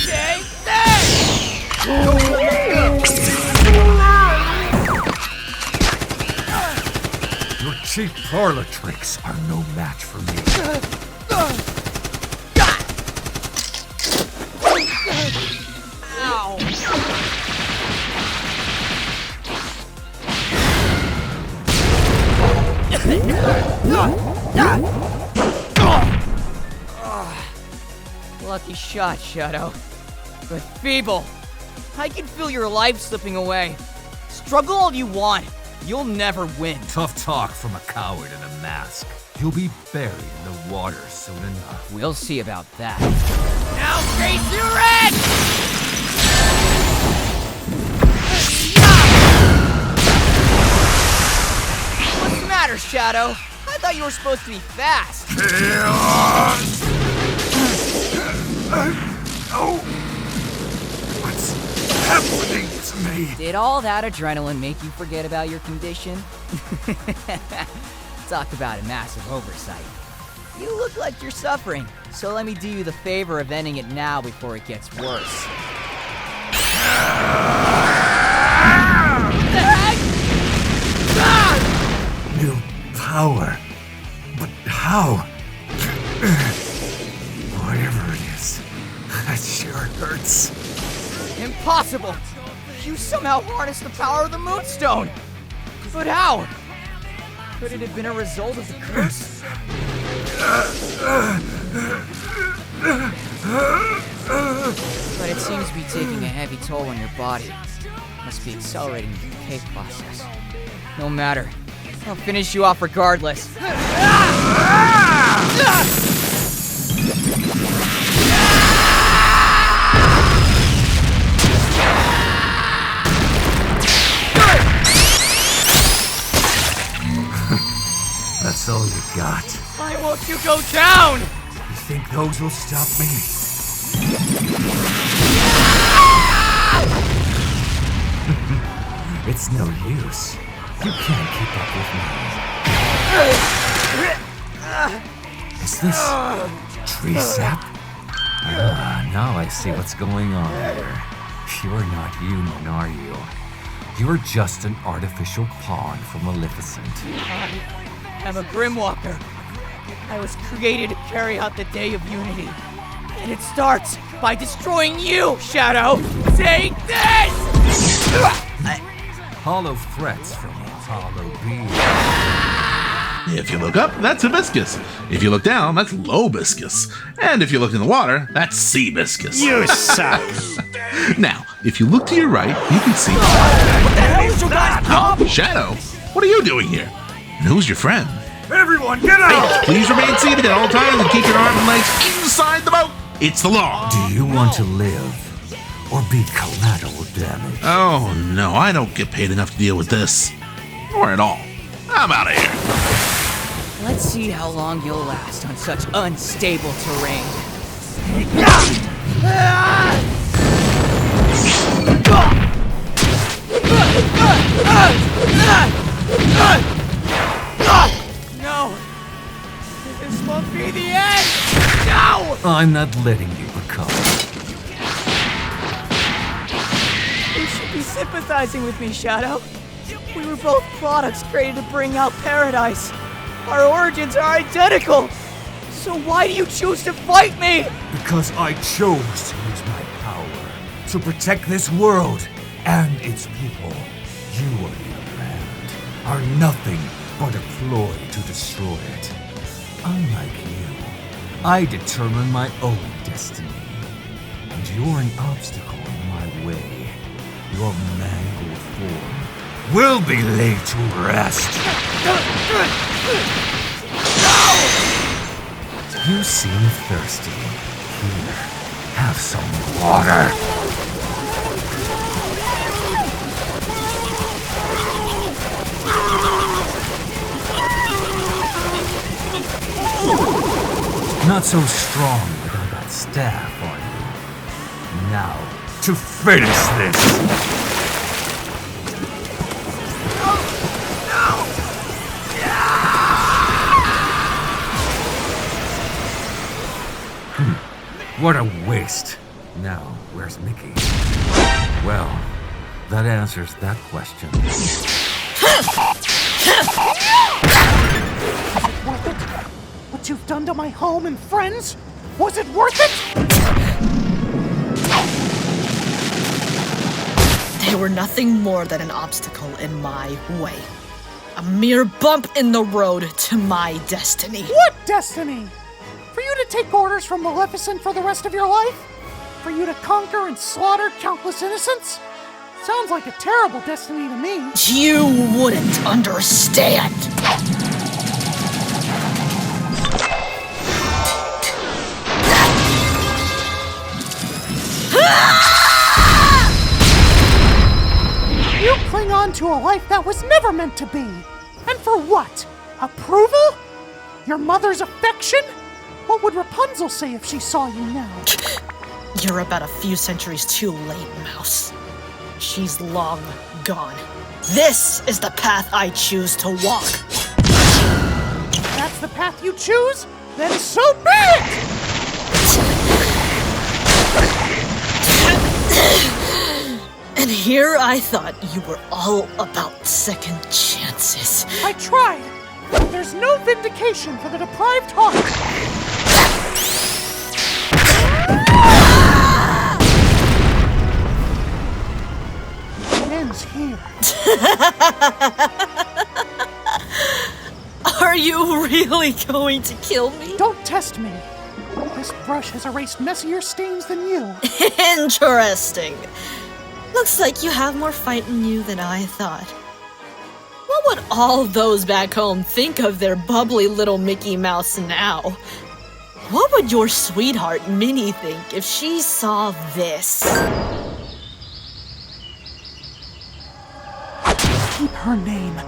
Take that! Your cheap parlor tricks are no match for me. Ow! Lucky shot, Shadow. But feeble. I can feel your life slipping away. Struggle all you want. You'll never win. Tough talk from a coward in a mask. You'll be buried in the water soon enough. We'll see about that. Now face your red! What's the matter, Shadow? I thought you were supposed to be fast. Oh! What's happening to me? Did all that adrenaline make you forget about your condition? Talk about a massive oversight. You look like you're suffering, so let me do you the favor of ending it now before it gets worse. What the heck? New power. But how? Whatever it is, that sure hurts. Impossible! You somehow harnessed the power of the Moonstone! But how? Could it have been a result of the curse? But it seems to be taking a heavy toll on your body. Must be accelerating the decay process. No matter. I'll finish you off regardless. That's all you got. Why won't you go down? You think those will stop me? It's no use. You can't keep up with me. Is this tree sap? Now I see what's going on here. You're not human, are you? You're just an artificial pawn for Maleficent. I'm a Grimwalker. I was created to carry out the Day of Unity. And it starts by destroying you, Shadow! Take this! Hollow threats from a hollow being. If you look up, that's Hibiscus. If you look down, that's Lobiscus. And if you look in the water, that's Seabiscus. You suck. Now, if you look to your right, you can see... What the hell is your guys' problem? Shadow, what are you doing here? And who's your friend? Everyone, get out! Please remain seated at all times and keep your arms and legs inside the boat. It's the law. Do you want to live or be collateral damage? Oh, no, I don't get paid enough to deal with this. Or at all. I'm out of here. Let's see how long you'll last on such unstable terrain. No! This won't be the end! No! I'm not letting you recover. You should be sympathizing with me, Shadow. We were both products created to bring out paradise. Our origins are identical. So why do you choose to fight me? Because I chose to use my power to protect this world and its people. You, on the other hand, are nothing but a ploy to destroy it. Unlike you, I determine my own destiny. And you're an obstacle in my way. Your mangled form will be laid to rest. You seem thirsty. Here, have some water. Not so strong without that staff on you. Now, to finish this! What a waste. Now, where's Mickey? Well, that answers that question. Worth it? What you've done to my home and friends? Was it worth it? They were nothing more than an obstacle in my way. A mere bump in the road to my destiny. What destiny? For you to take orders from Maleficent for the rest of your life? For you to conquer and slaughter countless innocents? Sounds like a terrible destiny to me. You wouldn't understand. You cling on to a life that was never meant to be. And for what? Approval? Your mother's affection? What would Rapunzel say if she saw you now? You're about a few centuries too late, Mouse. She's long gone. This is the path I choose to walk. If that's the path you choose, then so be it! And here I thought you were all about second chances. I tried. There's no vindication for the deprived heart. It ends here. Are you really going to kill me? Don't test me. This brush has erased messier stains than you. Interesting. Looks like you have more fight in you than I thought. What would all those back home think of their bubbly little Mickey Mouse now? What would your sweetheart Minnie think if she saw this? Keep her name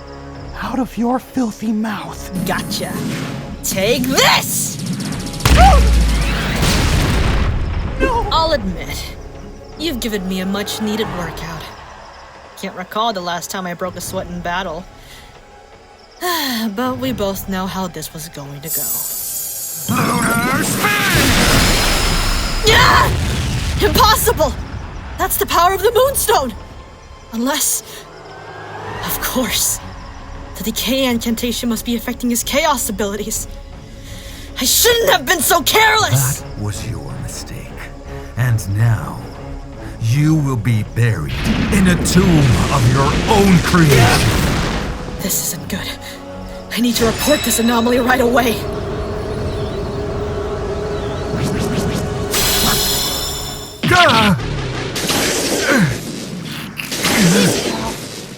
out of your filthy mouth. Gotcha. Take this! No! I'll admit, you've given me a much-needed workout. Can't recall the last time I broke a sweat in battle. But we both know how this was going to go. Yeah! Impossible! That's the power of the Moonstone! Unless... Of course. The decay incantation must be affecting his chaos abilities. I shouldn't have been so careless! That was your mistake. And now, you will be buried in a tomb of your own creation. This isn't good. I need to report this anomaly right away.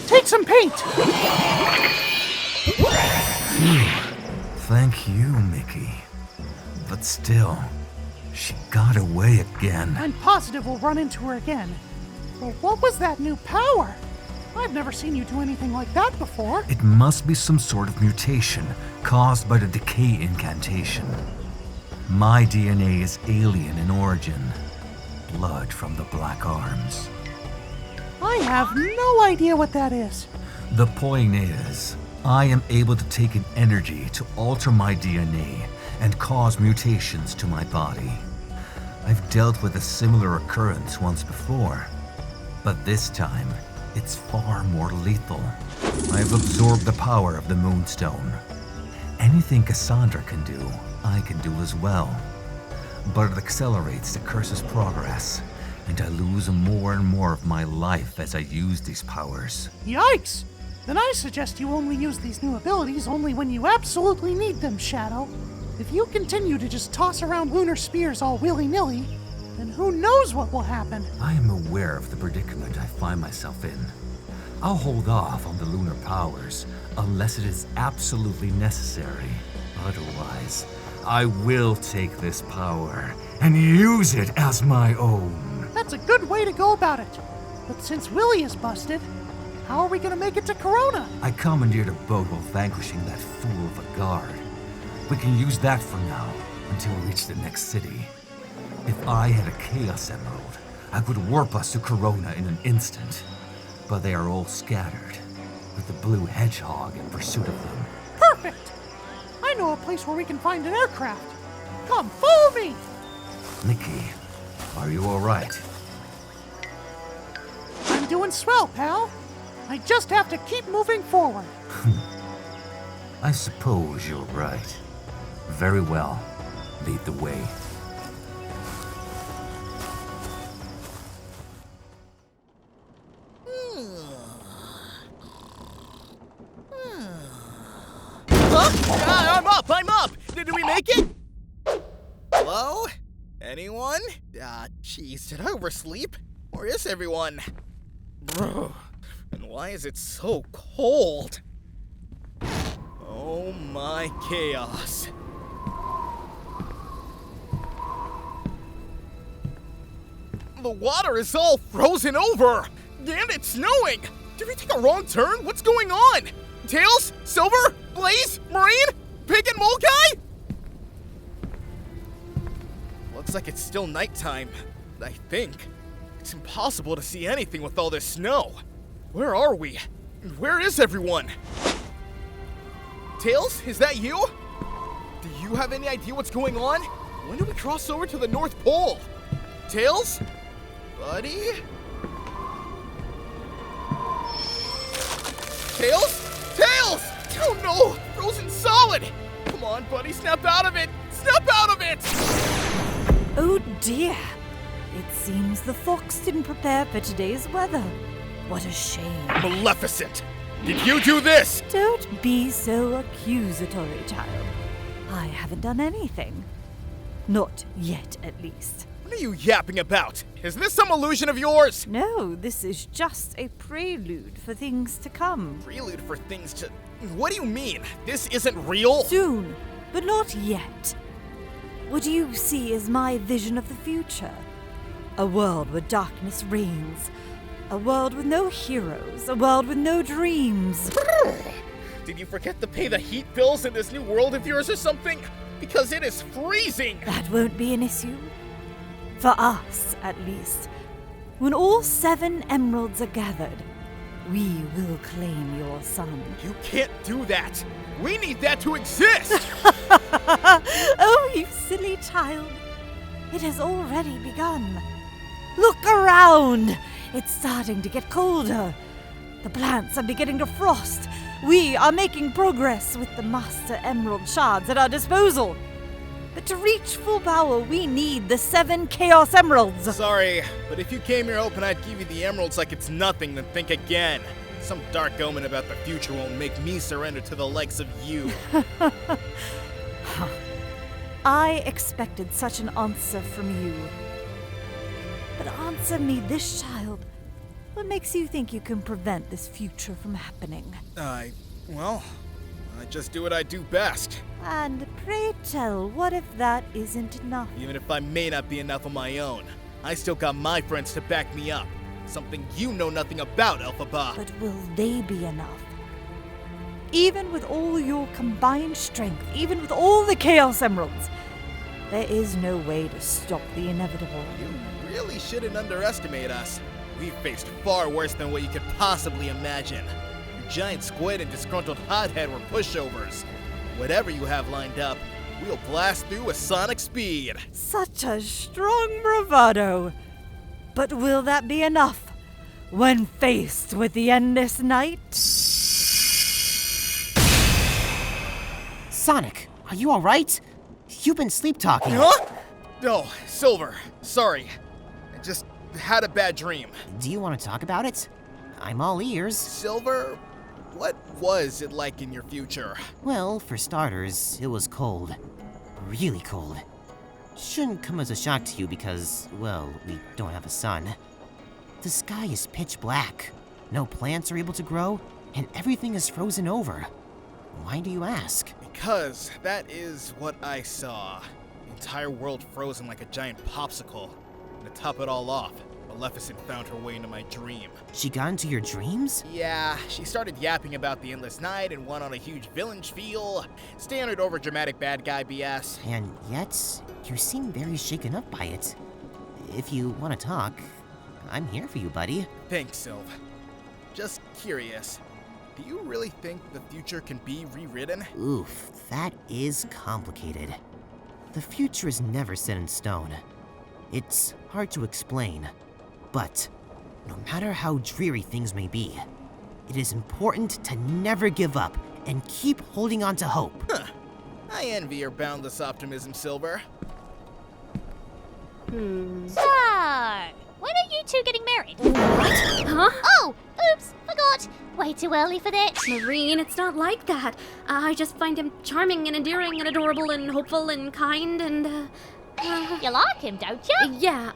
Take some paint! Phew. Thank you, Mickey. But still, she got away again. I'm positive we'll run into her again. But what was that new power? I've never seen you do anything like that before. It must be some sort of mutation caused by the decay incantation. My DNA is alien in origin. Blood from the Black Arms. I have no idea what that is. The point is, I am able to take an energy to alter my DNA and cause mutations to my body. I've dealt with a similar occurrence once before, but this time, it's far more lethal. I've absorbed the power of the Moonstone. Anything Cassandra can do, I can do as well. But it accelerates the curse's progress, and I lose more and more of my life as I use these powers. Yikes! Then I suggest you only use these new abilities only when you absolutely need them, Shadow. If you continue to just toss around lunar spears all willy-nilly, then who knows what will happen? I am aware of the predicament I find myself in. I'll hold off on the lunar powers unless it is absolutely necessary. Otherwise, I will take this power and use it as my own. That's a good way to go about it. But since Willie is busted, how are we gonna make it to Corona? I commandeered a boat while vanquishing that fool of a guard. We can use that for now, until we reach the next city. If I had a Chaos Emerald, I could warp us to Corona in an instant. But they are all scattered, with the blue hedgehog in pursuit of them. Perfect! I know a place where we can find an aircraft. Come, follow me! Mickey, are you alright? I'm doing swell, pal. I just have to keep moving forward. I suppose you're right. Very well. Lead the way. I'm up! Did we make it? Hello? Anyone? Jeez, did I oversleep? Where is everyone? Bro, and why is it so cold? Oh my chaos. The water is all frozen over! And it's snowing! Did we take a wrong turn? What's going on? Tails? Silver? Blaze? Marine? Pink and Mole Guy? Looks like it's still nighttime. I think. It's impossible to see anything with all this snow. Where are we? And where is everyone? Tails, is that you? Do you have any idea what's going on? When do we cross over to the North Pole? Tails? Buddy? Tails? Tails! Oh no! Frozen solid! Come on, buddy, snap out of it! Snap out of it! Oh dear. It seems the fox didn't prepare for today's weather. What a shame. Maleficent! Did you do this? Don't be so accusatory, child. I haven't done anything. Not yet, at least. What are you yapping about? Is this some illusion of yours? No, this is just a prelude for things to come. Prelude for things to... What do you mean? This isn't real? Soon, but not yet. What you see is my vision of the future. A world where darkness reigns. A world with no heroes. A world with no dreams. Did you forget to pay the heat bills in this new world of yours or something? Because it is freezing! That won't be an issue. For us, at least. When all 7 emeralds are gathered, we will claim your son. You can't do that! We need that to exist! Oh, you silly child. It has already begun. Look around! It's starting to get colder. The plants are beginning to frost. We are making progress with the Master Emerald shards at our disposal. But to reach full power, we need the 7 Chaos Emeralds. Sorry, but if you came here hoping I'd give you the emeralds like it's nothing, then think again. Some dark omen about the future won't make me surrender to the likes of you. I expected such an answer from you. But answer me this, child. What makes you think you can prevent this future from happening? Well, I just do what I do best. And pray tell, what if that isn't enough? Even if I may not be enough on my own, I still got my friends to back me up. Something you know nothing about, Elphaba. But will they be enough? Even with all your combined strength, even with all the Chaos Emeralds, there is no way to stop the inevitable. You really shouldn't underestimate us. We've faced far worse than what you could possibly imagine. Your giant squid and disgruntled hothead were pushovers. Whatever you have lined up, we'll blast through with sonic speed. Such a strong bravado. But will that be enough when faced with the endless night? Sonic, are you alright? You've been sleep-talking. Huh? Oh, Silver. Sorry. I just had a bad dream. Do you want to talk about it? I'm all ears. Silver, what was it like in your future? Well, for starters, it was cold. Really cold. shouldn't come as a shock to you because, well, we don't have a sun. The sky is pitch black. No plants are able to grow, and everything is frozen over. Why do you ask? Because that is what I saw. The entire world frozen like a giant popsicle. And to top it all off, Maleficent found her way into my dream. She got into your dreams? Yeah, she started yapping about the endless night and went on a huge villain spiel. Standard overdramatic bad guy BS. And yet, you seem very shaken up by it. If you want to talk, I'm here for you, buddy. Thanks, Sylv. Just curious, do you really think the future can be rewritten? Oof, that is complicated. The future is never set in stone. It's hard to explain, but no matter how dreary things may be, it is important to never give up and keep holding on to hope. Huh. I envy your boundless optimism, Silver. So, when are you two getting married? What? Huh? Oh, oops, forgot. Way too early for that. Marine, it's not like that. I just find him charming and endearing and adorable and hopeful and kind and, You like him, don't you? Yeah,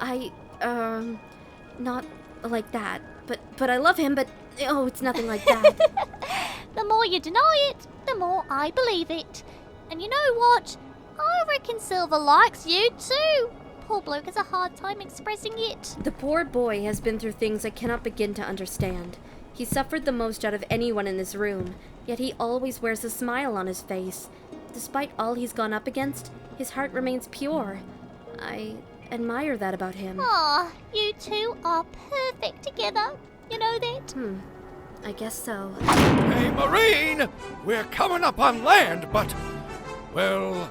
not like that. But I love him, but, oh, it's nothing like that. The more you deny it, the more I believe it. And you know what? I reckon Silver likes you too. Poor bloke has a hard time expressing it. The poor boy has been through things I cannot begin to understand. He suffered the most out of anyone in this room, yet he always wears a smile on his face. Despite all he's gone up against, his heart remains pure. I admire that about him. Aw, you two are perfect together. You know that? I guess so. Hey, Marine! We're coming up on land, but, well,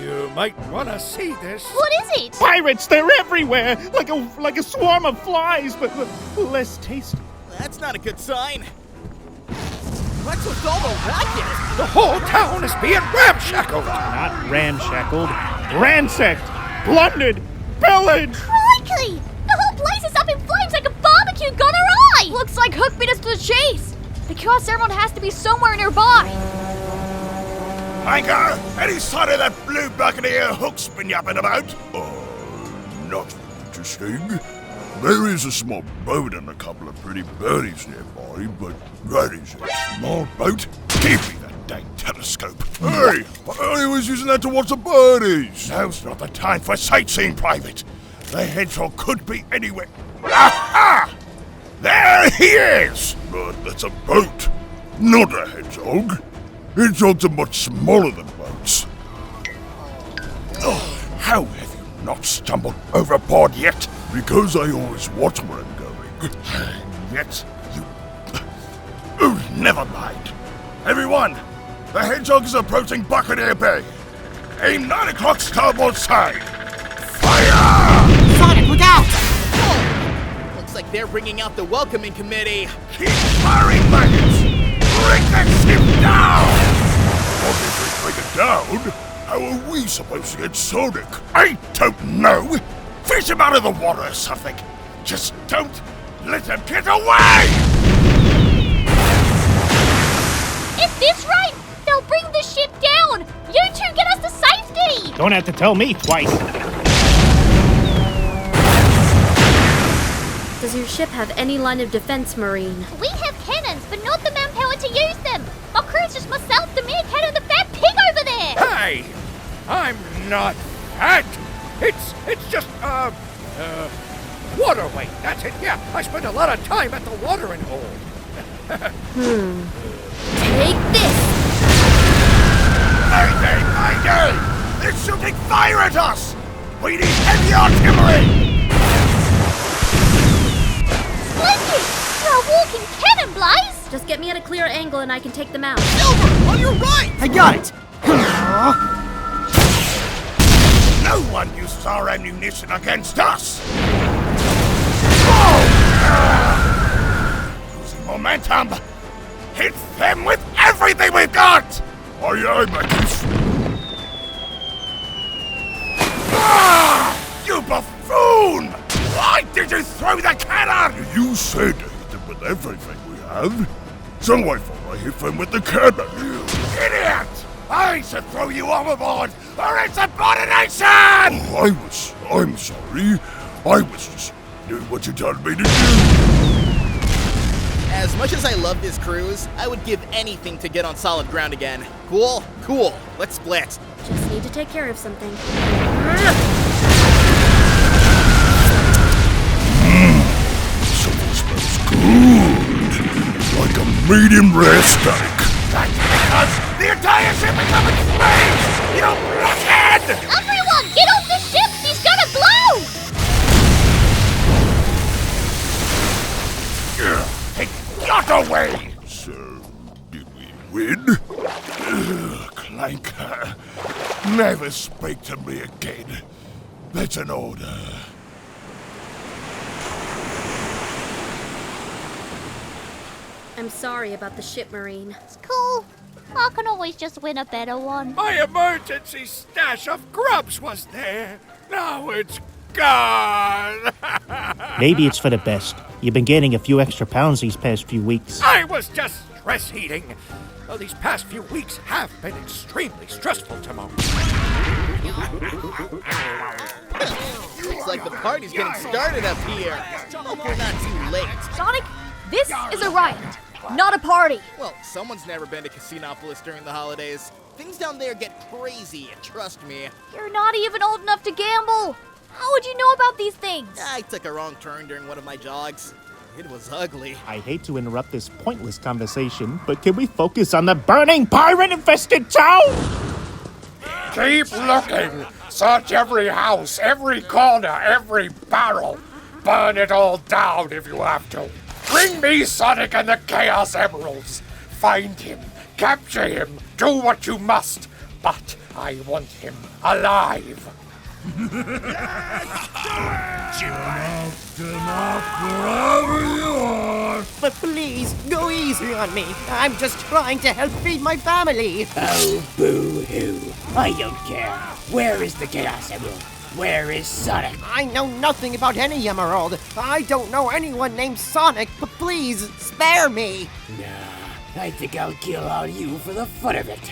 you might want to see this. What is it? Pirates, they're everywhere! Like a swarm of flies, but less tasty. That's not a good sign. What's with all the racket? The whole town is being ramshackled! Not ramshackled. Ransacked! Plundered! Pillaged! Crikey! The whole place is up in flames like a barbecue gone awry! Looks like Hook beat us to the chase! The Chaos Emerald has to be somewhere nearby! Anchor! Any sign of that blue buccaneer Hook's been yapping about? Not interesting. There is a small boat and a couple of pretty birdies nearby, but that is a small boat. Give me that dang telescope. Hey! I only was using that to watch the birdies. Now's not the time for sightseeing, Private. The hedgehog could be anywhere. Aha! There he is! But that's a boat, not a hedgehog. Hedgehogs are much smaller than boats. Oh, how have you not stumbled overboard yet? Because I always watch where I'm going. Yet, you... Oh, never mind. Everyone, the hedgehog is approaching Buccaneer Bay. Aim 9 o'clock starboard side. Fire! Sonic, look out! Oh, looks like they're bringing out the welcoming committee. Keep firing, maggots! Bring that ship down! Obviously, break it down. How are we supposed to get Sonic? I don't know. Fish him out of the water or something. Just don't let him get away! At this rate, they'll bring the ship down. You two get us to safety. Don't have to tell me twice. Does your ship have any line of defense, Marine? We have cannons, but not the manpower to use them. My crew's just myself, the meerkat, and the fat pig over there. Hey! I'm not fat! It's just, water weight, that's it, yeah. I spent a lot of time at the watering hole. Take this! Mayday, mayday! They're shooting fire at us! We need heavy artillery! Splendid! You're a walking cannon, Blaze! Just get me at a clear angle and I can take them out. Silver, on your right! I got it! No one uses our ammunition against us! Losing momentum! Hit them with everything we've got! Aye, aye, Matthews. You buffoon! Why did you throw the cannon? You said hit them with everything we have. So I thought I hit them with the cannon. You idiot! I should throw you overboard, or it's abomination! I'm sorry. I was just doing what you told me to do. As much as I love this cruise, I would give anything to get on solid ground again. Cool? Cool. Let's split. Just need to take care of something. Something smells good. Like a medium rare steak. That's because the entire ship is up in flames! You blockhead! Everyone, get off the ship! He's gonna blow! Got away! So, did we win? Clanker, never speak to me again. That's an order. I'm sorry about the ship, Marine. It's cool. I can always just win a better one. My emergency stash of grubs was there. Now it's gone. Maybe it's for the best. You've been gaining a few extra pounds these past few weeks. I was just stress eating. Well, these past few weeks have been extremely stressful, Timon. Looks like the party's getting started up here. Hope we're not too late. Sonic, this is a riot, not a party. Well, someone's never been to Casinopolis during the holidays. Things down there get crazy, trust me. You're not even old enough to gamble. How would you know about these things? I took a wrong turn during one of my jogs. It was ugly. I hate to interrupt this pointless conversation, but can we focus on the burning pirate-infested town? Keep looking. Search every house, every corner, every barrel. Burn it all down if you have to. Bring me Sonic and the Chaos Emeralds. Find him, capture him, do what you must. But I want him alive. Wherever you are. But please, go easy on me. I'm just trying to help feed my family. Oh, boo-hoo. I don't care. Where is the Chaos Emerald? Where is Sonic? I know nothing about any Emerald. I don't know anyone named Sonic, but please, spare me. Nah, I think I'll kill all you for the fun of it.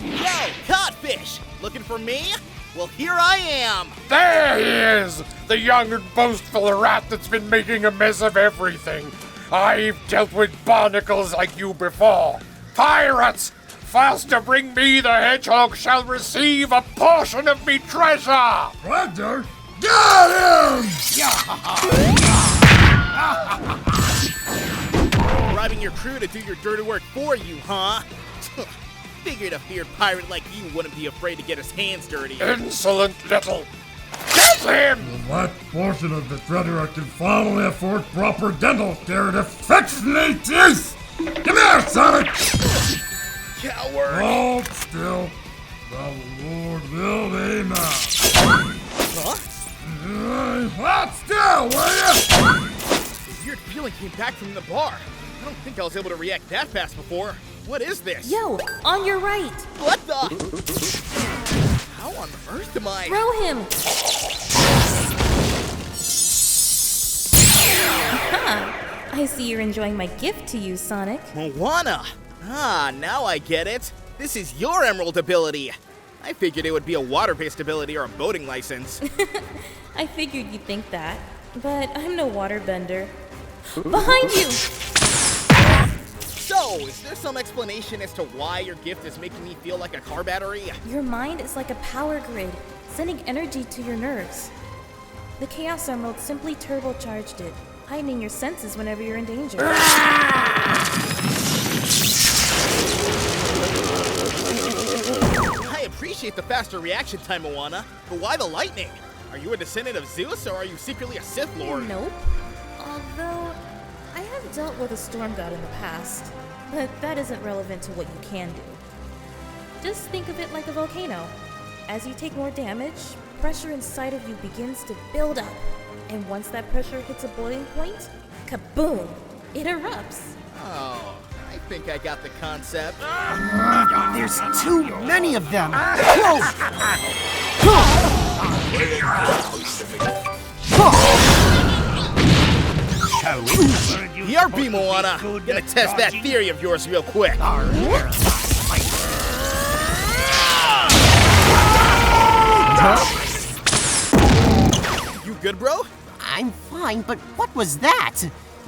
Yo, codfish! Looking for me? Well, here I am! There he is! The young and boastful rat that's been making a mess of everything. I've dealt with barnacles like you before. Pirates! First to bring me the hedgehog shall receive a portion of me treasure! Treasure? Got him! Bribing your crew to do your dirty work for you, huh? Figured a feared pirate like you wouldn't be afraid to get his hands dirty. Insolent little... Get him! That portion of the treasure I can finally afford proper dental care to fix me teeth! Come here, Sonic! Coward! Hold still. The Lord will be now. Huh? Hold still, will you? A weird feeling came back from the bar. I don't think I was able to react that fast before. What is this? Yo, on your right. What the? How on earth am I? Throw him. Aha. I see you're enjoying my gift to you, Sonic. Moana. Ah, now I get it. This is your emerald ability. I figured it would be a water-based ability or a boating license. I figured you'd think that, but I'm no waterbender. Behind you! So, is there some explanation as to why your gift is making me feel like a car battery? Your mind is like a power grid, sending energy to your nerves. The Chaos Emerald simply turbocharged it, heightening your senses whenever you're in danger. I appreciate the faster reaction time, Moana, but why the lightning? Are you a descendant of Zeus, or are you secretly a Sith Lord? Nope. Although, I have dealt with a storm god in the past, but that isn't relevant to what you can do. Just think of it like a volcano. As you take more damage, pressure inside of you begins to build up, and once that pressure hits a boiling point, kaboom! It erupts. Oh, I think I got the concept. There's too many of them. BRB, Moana. Gonna test that theory of yours real quick. You good, bro? I'm fine, but what was that?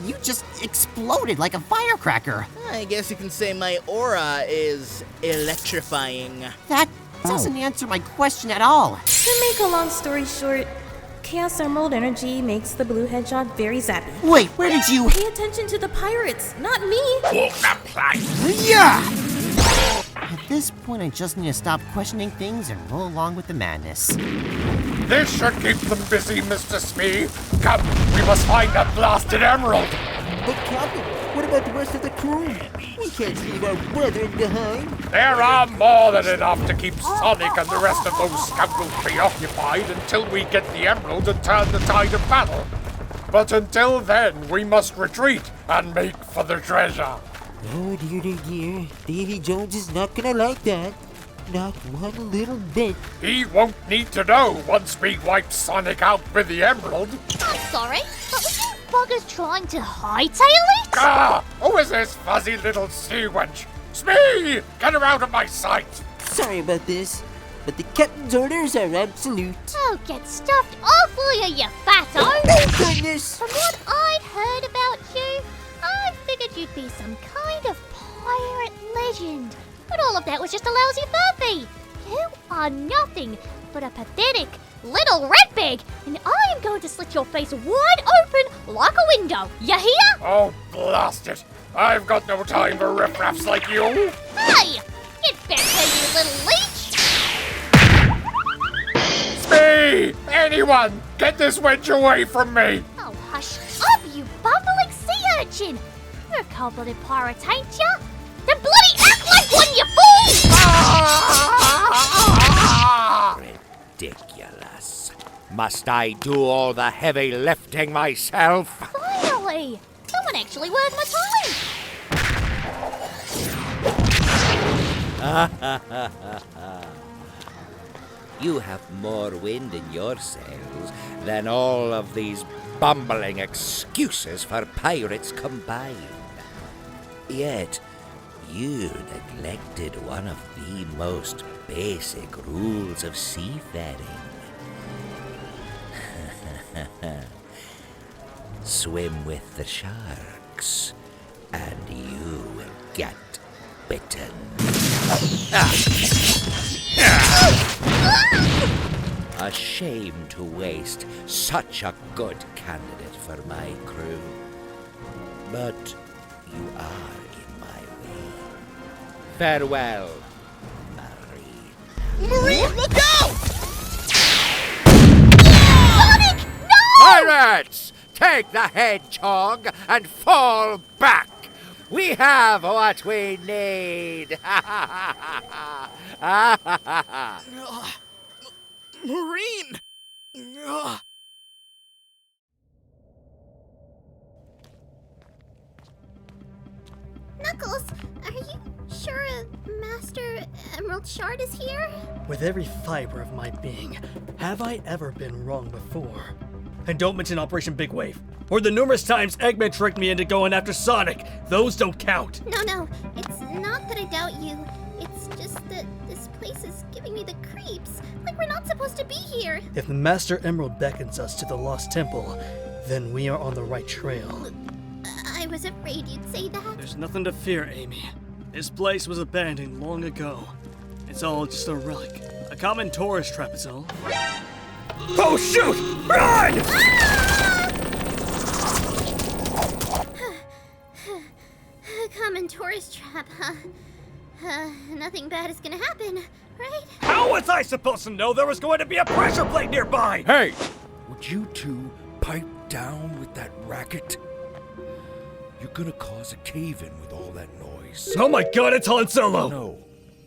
You just exploded like a firecracker. I guess you can say my aura is electrifying. That doesn't answer my question at all. To make a long story short, Chaos Emerald energy makes the blue hedgehog very zappy. Wait, where did you... Pay attention to the pirates, not me! Walk that plank! Yeah! At this point, I just need to stop questioning things and roll along with the madness. This should keep them busy, Mr. Smee. Come, we must find that blasted emerald. But Captain, what about the rest of the crew? We can't leave our brethren behind. There are more than enough to keep Sonic and the rest of those scoundrels preoccupied until we get the emerald and turn the tide of battle. But until then, we must retreat and make for the treasure. Oh dear, dear, dear. Davy Jones is not gonna like that. Not one little bit. He won't need to know once we wipe Sonic out with the emerald. I'm sorry, but were you buggers trying to hightail it? Ah! Who is this fuzzy little sea wench? Smee! Get her out of my sight! Sorry about this, but the captain's orders are absolute. Oh, get stuffed off, will you fatto? Oh, goodness! From what I'd heard about you, I figured you'd be some kind of pirate legend. But all of that was just a lousy furphy. You are nothing but a pathetic little ratbag, and I am going to slit your face wide open like a window. You hear? Oh, blast it! I've got no time for riffraffs like you! Hey! Get back here, you little leech! Smee! Anyone! Get this wench away from me! Oh, hush up, you bumbling sea urchin! You're a cold-blooded pirate, ain't ya? Then bloody act like one, you fool! Ridiculous. Must I do all the heavy lifting myself? Finally! Someone actually worth my time! You have more wind in your sails than all of these bumbling excuses for pirates combined. Yet, you neglected one of the most basic rules of seafaring. Swim with the sharks, and you will get bitten. A shame to waste such a good candidate for my crew. But you are in my way. Farewell, Marine. Marine, look out! Sonic, no! Pirates! Take the hedgehog and fall back! We have what we need! Marine! Ugh. Knuckles, are you sure Master Emerald Shard is here? With every fiber of my being, have I ever been wrong before? And don't mention Operation Big Wave, or the numerous times Eggman tricked me into going after Sonic. Those don't count. No, it's not that I doubt you. It's just that this place is giving me the creeps. Like we're not supposed to be here. If the Master Emerald beckons us to the Lost Temple, then we are on the right trail. I was afraid you'd say that. There's nothing to fear, Amy. This place was abandoned long ago. It's all just a relic. A common tourist trap is all. Oh shoot! Run! Common tourist trap, huh? Nothing bad is gonna happen, right? How was I supposed to know there was going to be a pressure plate nearby? Hey! Would you two pipe down with that racket? You're gonna cause a cave-in with all that noise. Oh my god, it's Han Solo! No.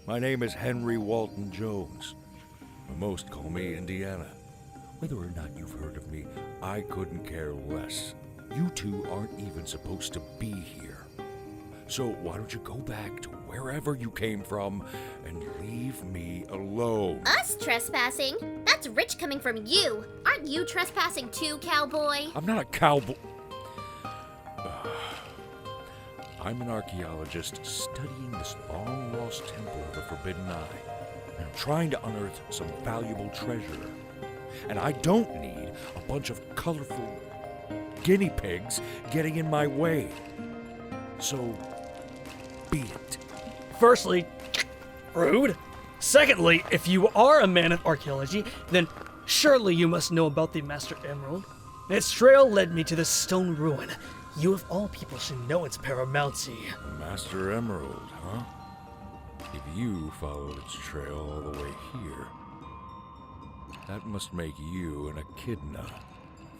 My name is Henry Walton Jones. Most call me Indiana. Whether or not you've heard of me, I couldn't care less. You two aren't even supposed to be here. So why don't you go back to wherever you came from and leave me alone? Us trespassing? That's rich coming from you. Aren't you trespassing too, cowboy? I'm not a cowboy. I'm an archaeologist studying this long-lost temple of the Forbidden Eye. I'm trying to unearth some valuable treasure. And I don't need a bunch of colorful guinea pigs getting in my way. So, beat it. Firstly, rude. Secondly, if you are a man of archaeology, then surely you must know about the Master Emerald. Its trail led me to this stone ruin. You of all people should know its paramountcy. Master Emerald, huh? If you followed its trail all the way here, that must make you an Echidna.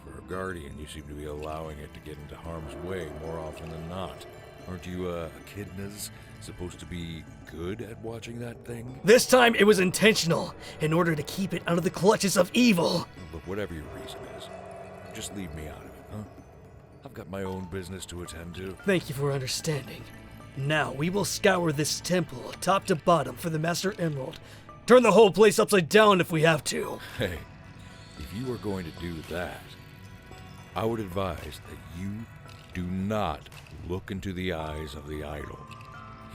For a guardian, you seem to be allowing it to get into harm's way more often than not. Aren't you, Echidnas supposed to be good at watching that thing? This time it was intentional, in order to keep it out of the clutches of evil. Look, whatever your reason is, just leave me out of it, huh? I've got my own business to attend to. Thank you for understanding. Now we will scour this temple, top to bottom, for the Master Emerald. Turn the whole place upside down if we have to. Hey, if you are going to do that, I would advise that you do not look into the eyes of the idol.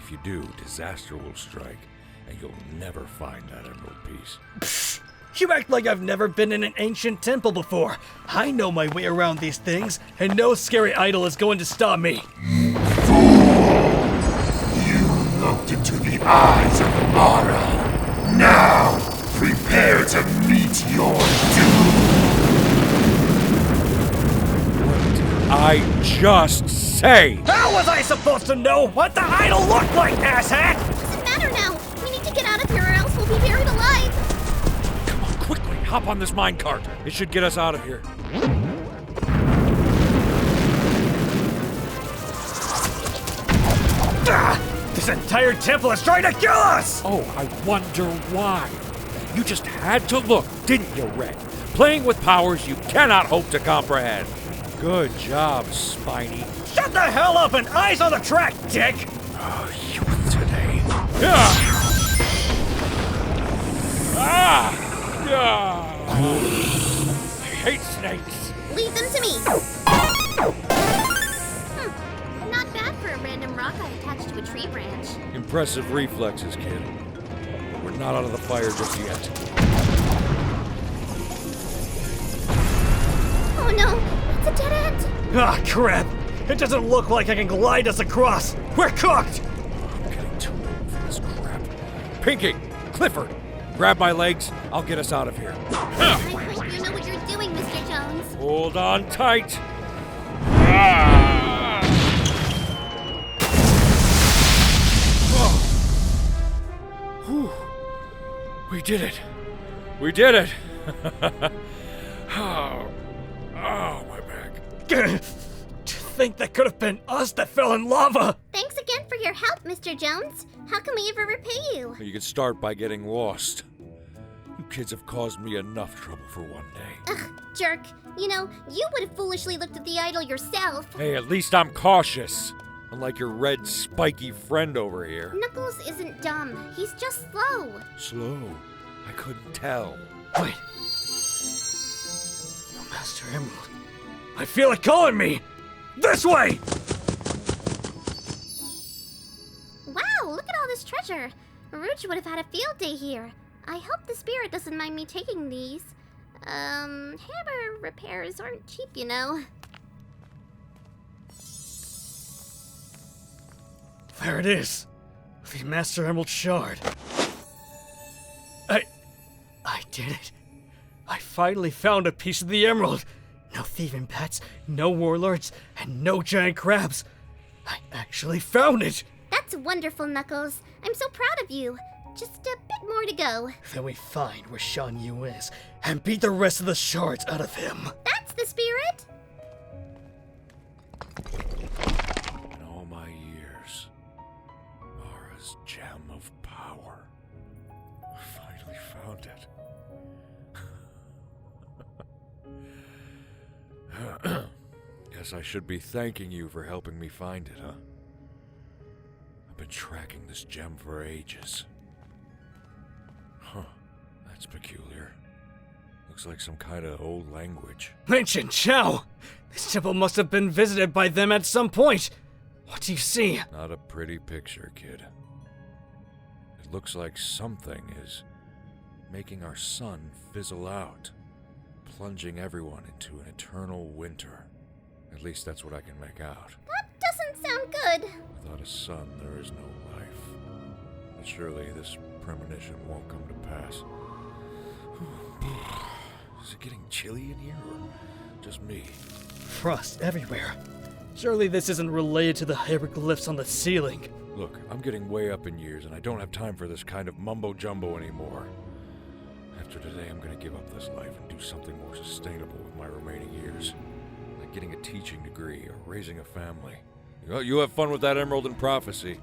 If you do, disaster will strike, and you'll never find that emerald piece. Pfft, you act like I've never been in an ancient temple before. I know my way around these things, and no scary idol is going to stop me. You looked into the eyes of Mara. Now, prepare to meet your doom. I just say! How was I supposed to know what the idol looked like, asshat? Doesn't matter now. We need to get out of here or else we'll be buried alive. Come on, quickly, hop on this minecart. It should get us out of here. This entire temple is trying to kill us! Oh, I wonder why. You just had to look, didn't you, Red? Playing with powers you cannot hope to comprehend. Good job, Spiny. Shut the hell up and eyes on the track, dick! Oh, youth today. Ah! I hate snakes. Leave them to me. Not bad for a random rock I attached to a tree branch. Impressive reflexes, kid. But we're not out of the fire just yet. Oh no, it's a dead end. Ah, crap! It doesn't look like I can glide us across. We're cooked! I'm getting too old for this crap. Pinky! Clifford! Grab my legs. I'll get us out of here. I hope you know what you're doing, Mr. Jones. Hold on tight. Whew. We did it. We did it. Oh, my back. To think that could have been us that fell in lava! Thanks again for your help, Mr. Jones. How can we ever repay you? You could start by getting lost. You kids have caused me enough trouble for one day. Ugh, jerk. You know, you would have foolishly looked at the idol yourself. Hey, at least I'm cautious. Unlike your red, spiky friend over here. Knuckles isn't dumb. He's just slow. Slow? I couldn't tell. Wait. The Master Emerald. I feel it calling me! This way! Wow, look at all this treasure. Rouge would have had a field day here. I hope the spirit doesn't mind me taking these. Hammer repairs aren't cheap, you know. There it is. The Master Emerald Shard. I did it. I finally found a piece of the emerald. No thieving pets, no warlords, and no giant crabs. I actually found it. That's wonderful, Knuckles. I'm so proud of you. Just a bit more to go. Then we find where Shan Yu is and beat the rest of the shards out of him. That's the spirit. In all my years, Mara's gem of power. I finally found it. Guess I should be thanking you for helping me find it, huh? I've been tracking this gem for ages. Huh, that's peculiar. Looks like some kind of old language. Ancient Chow! This temple must have been visited by them at some point. What do you see? Not a pretty picture, kid. It looks like something is making our sun fizzle out, plunging everyone into an eternal winter. At least that's what I can make out. That doesn't sound good. Without a sun, there is no life. And surely this premonition won't come to pass. Is it getting chilly in here, or just me? Frost everywhere. Surely this isn't related to the hieroglyphs on the ceiling. Look, I'm getting way up in years, and I don't have time for this kind of mumbo-jumbo anymore. After today, I'm gonna give up this life and do something more sustainable with my remaining years. Like getting a teaching degree or raising a family. You have fun with that Emerald and Prophecy.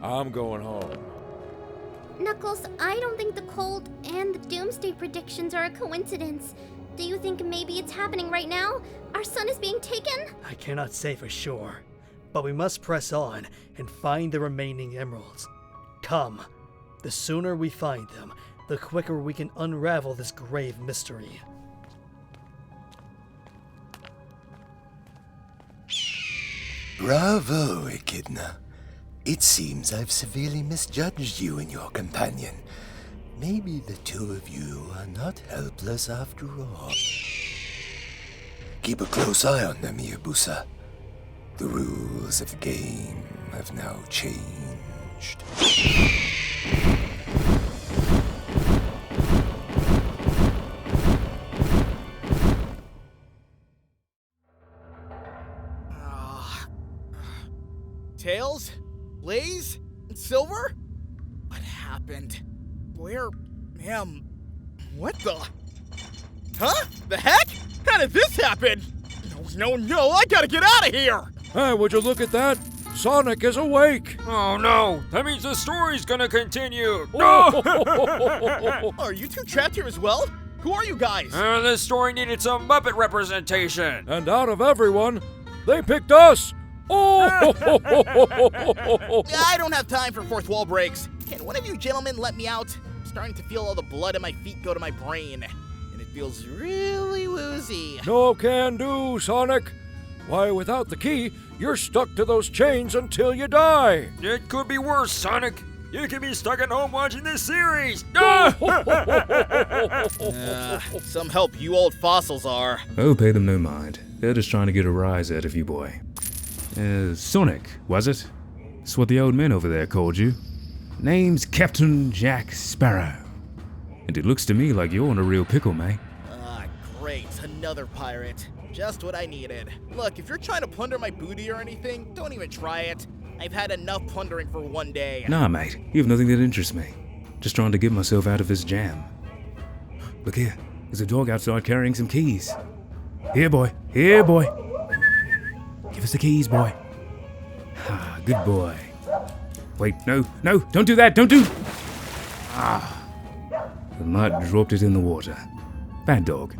I'm going home. Knuckles, I don't think the cold and the doomsday predictions are a coincidence. Do you think maybe it's happening right now? Our sun is being taken? I cannot say for sure, but we must press on and find the remaining emeralds. Come, the sooner we find them, the quicker we can unravel this grave mystery. Bravo, Echidna. It seems I've severely misjudged you and your companion. Maybe the two of you are not helpless after all. Keep a close eye on them, Iabusa. The rules of the game have now changed. Tails? Blaze? Silver? What happened? Where am... What the... Huh? The heck? How did this happen? No, I gotta get out of here! Hey, would you look at that? Sonic is awake! Oh no, that means the story's gonna continue! No! Are you two trapped here as well? Who are you guys? This story needed some Muppet representation! And out of everyone, they picked us! Oh! I don't have time for fourth wall breaks. Can one of you gentlemen let me out? I'm starting to feel all the blood in my feet go to my brain. And it feels really woozy. No can do, Sonic. Why, without the key, you're stuck to those chains until you die. It could be worse, Sonic. You could be stuck at home watching this series. Some help you old fossils are. Oh, pay them no mind. They're just trying to get a rise out of you, boy. Sonic, was it? That's what the old man over there called you. Name's Captain Jack Sparrow. And it looks to me like you're in a real pickle, mate. Great, another pirate. Just what I needed. Look, if you're trying to plunder my booty or anything, don't even try it. I've had enough plundering for one day. Nah, mate, you have nothing that interests me. Just trying to get myself out of this jam. Look here, there's a dog outside carrying some keys. Here, boy. Here, boy. Give us the keys, boy. Ah, good boy. Wait, no, don't do that, don't do... Ah. The mutt dropped it in the water. Bad dog.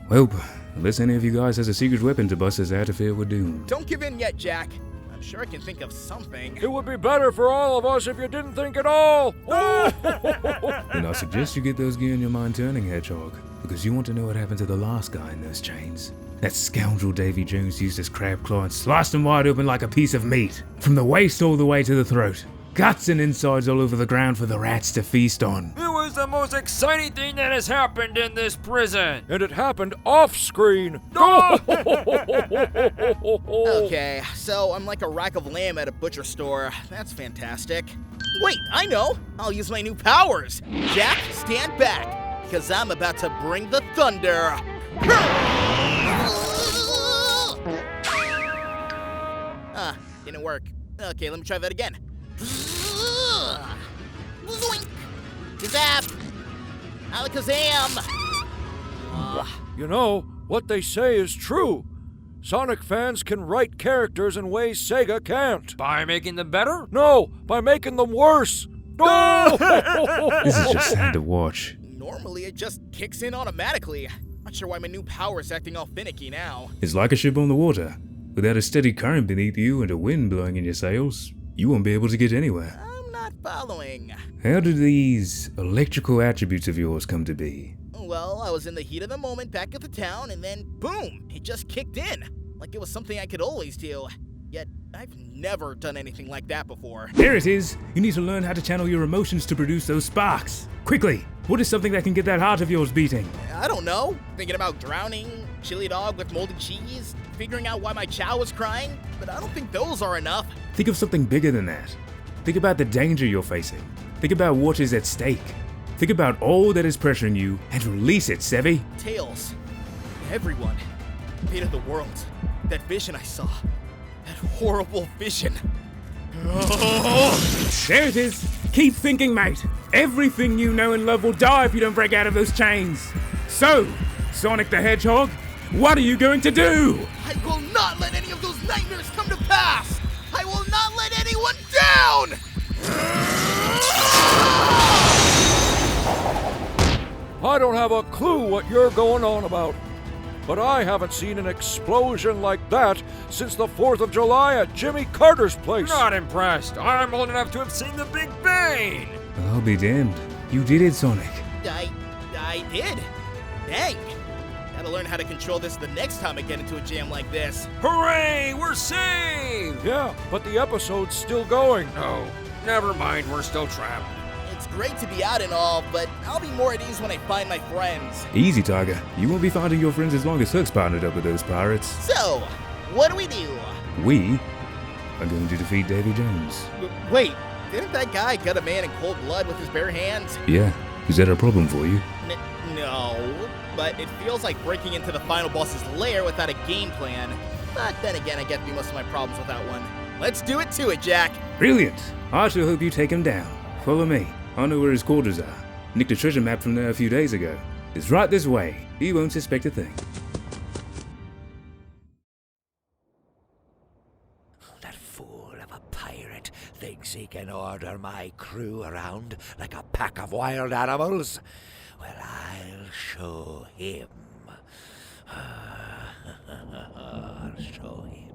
Well, unless any of you guys has a secret weapon to bust us out of here, we're doomed. Don't give in yet, Jack. I'm sure I can think of something. It would be better for all of us if you didn't think at all. Then I suggest you get those gear in your mind turning, Hedgehog, because you want to know what happened to the last guy in those chains. That scoundrel Davy Jones used his crab claw and sliced him wide open like a piece of meat, from the waist all the way to the throat. Guts and insides all over the ground for the rats to feast on. It was the most exciting thing that has happened in this prison. And it happened off-screen. Okay, so I'm like a rack of lamb at a butcher store. That's fantastic. Wait, I know. I'll use my new powers. Jack, stand back, because I'm about to bring the thunder. Didn't work. Okay, let me try that again. Zoink! Kazap! Alakazam! You know, what they say is true. Sonic fans can write characters in ways Sega can't. By making them better? No, by making them worse. No! This is just sad to watch. Normally, it just kicks in automatically. Not sure why my new power is acting all finicky now. It's like a ship on the water. Without a steady current beneath you and a wind blowing in your sails, you won't be able to get anywhere. I'm not following. How did these electrical attributes of yours come to be? Well, I was in the heat of the moment back at the town, and then boom, it just kicked in. Like it was something I could always do. Yet I've never done anything like that before. There it is! You need to learn how to channel your emotions to produce those sparks. Quickly! What is something that can get that heart of yours beating? I don't know. Thinking about drowning, chili dog with moldy cheese, figuring out why my chow was crying, but I don't think those are enough. Think of something bigger than that. Think about the danger you're facing. Think about what is at stake. Think about all that is pressuring you and release it, Sevi. Tails. Everyone. Fate of the world. That vision I saw. That horrible vision. There it is. Keep thinking, mate. Everything you know and love will die if you don't break out of those chains. So, Sonic the Hedgehog, what are you going to do? I will not let any of those nightmares come to pass! I will not let anyone down! I don't have a clue what you're going on about, but I haven't seen an explosion like that since the 4th of July at Jimmy Carter's place. Not impressed. I'm old enough to have seen the Big Bang. I'll be damned. You did it, Sonic. I did. Dang. Gotta learn how to control this the next time I get into a jam like this. Hooray! We're saved! Yeah, but the episode's still going. No, never mind. We're still trapped. It's great to be out and all, but I'll be more at ease when I find my friends. Easy, Tiger. You won't be finding your friends as long as Hook's partnered up with those pirates. So, what do? We are going to defeat Davy Jones. Wait, didn't that guy gut a man in cold blood with his bare hands? Yeah. Is that a problem for you? No, but it feels like breaking into the final boss's lair without a game plan. But then again, I get through most of my problems without one. Let's do it to it, Jack. Brilliant. I shall hope you take him down. Follow me. I know where his quarters are. Nicked a treasure map from there a few days ago. It's right this way. He won't suspect a thing. That fool of a pirate thinks he can order my crew around like a pack of wild animals. Well, I'll show him. I'll show him.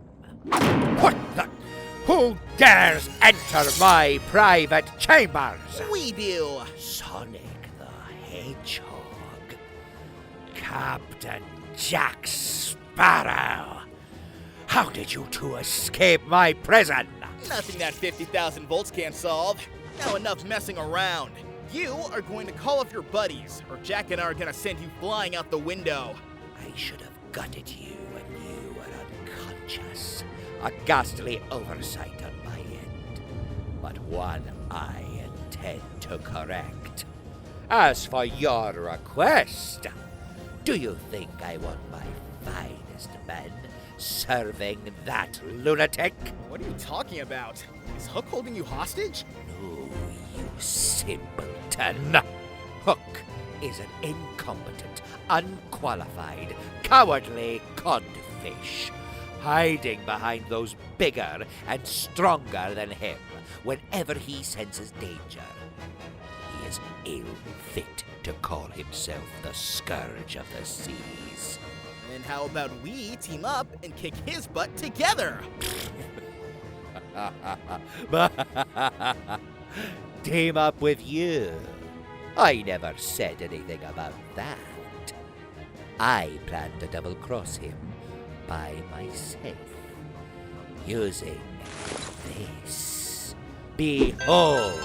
What the? Who dares enter my private chambers? We do. Sonic the Hedgehog. Captain Jack Sparrow. How did you two escape my prison? Nothing that 50,000 volts can't solve. Now enough messing around. You are going to call up your buddies, or Jack and I are going to send you flying out the window. I should have gutted you when you were unconscious. A ghastly oversight on my end, but one I intend to correct. As for your request, do you think I want my finest men serving that lunatic? What are you talking about? Is Hook holding you hostage? No, you simpleton. Hook is an incompetent, unqualified, cowardly codfish, hiding behind those bigger and stronger than him whenever he senses danger. He is ill fit to call himself the scourge of the seas. And how about we team up and kick his butt together? Team up with you? I never said anything about that. I plan to double-cross him by myself, using this. Behold!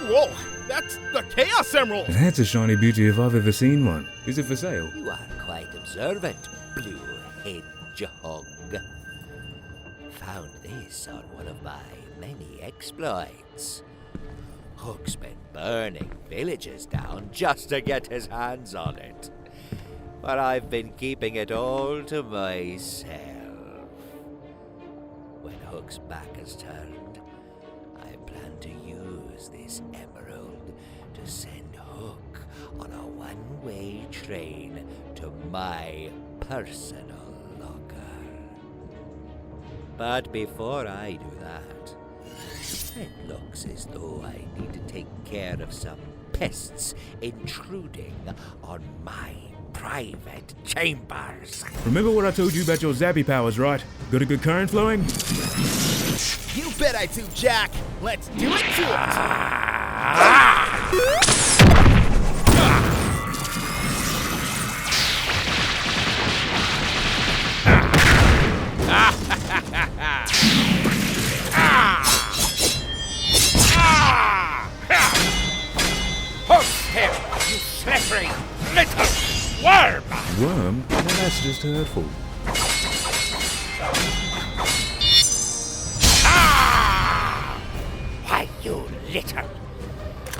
Whoa, that's the Chaos Emerald! That's a shiny beauty if I've ever seen one. Is it for sale? You are quite observant, Blue Hedgehog. Found this on one of my many exploits. Hook's been burning villages down just to get his hands on it. But I've been keeping it all to myself. When Hook's back is turned, I plan to use this emerald to send Hook on a one-way train to my personal locker. But before I do that, it looks as though I need to take care of some pests intruding on my private chambers. Remember what I told you about your zappy powers, right? Got a good current flowing? You bet I do, Jack. Let's do it to it. most hurtful. Why, you little.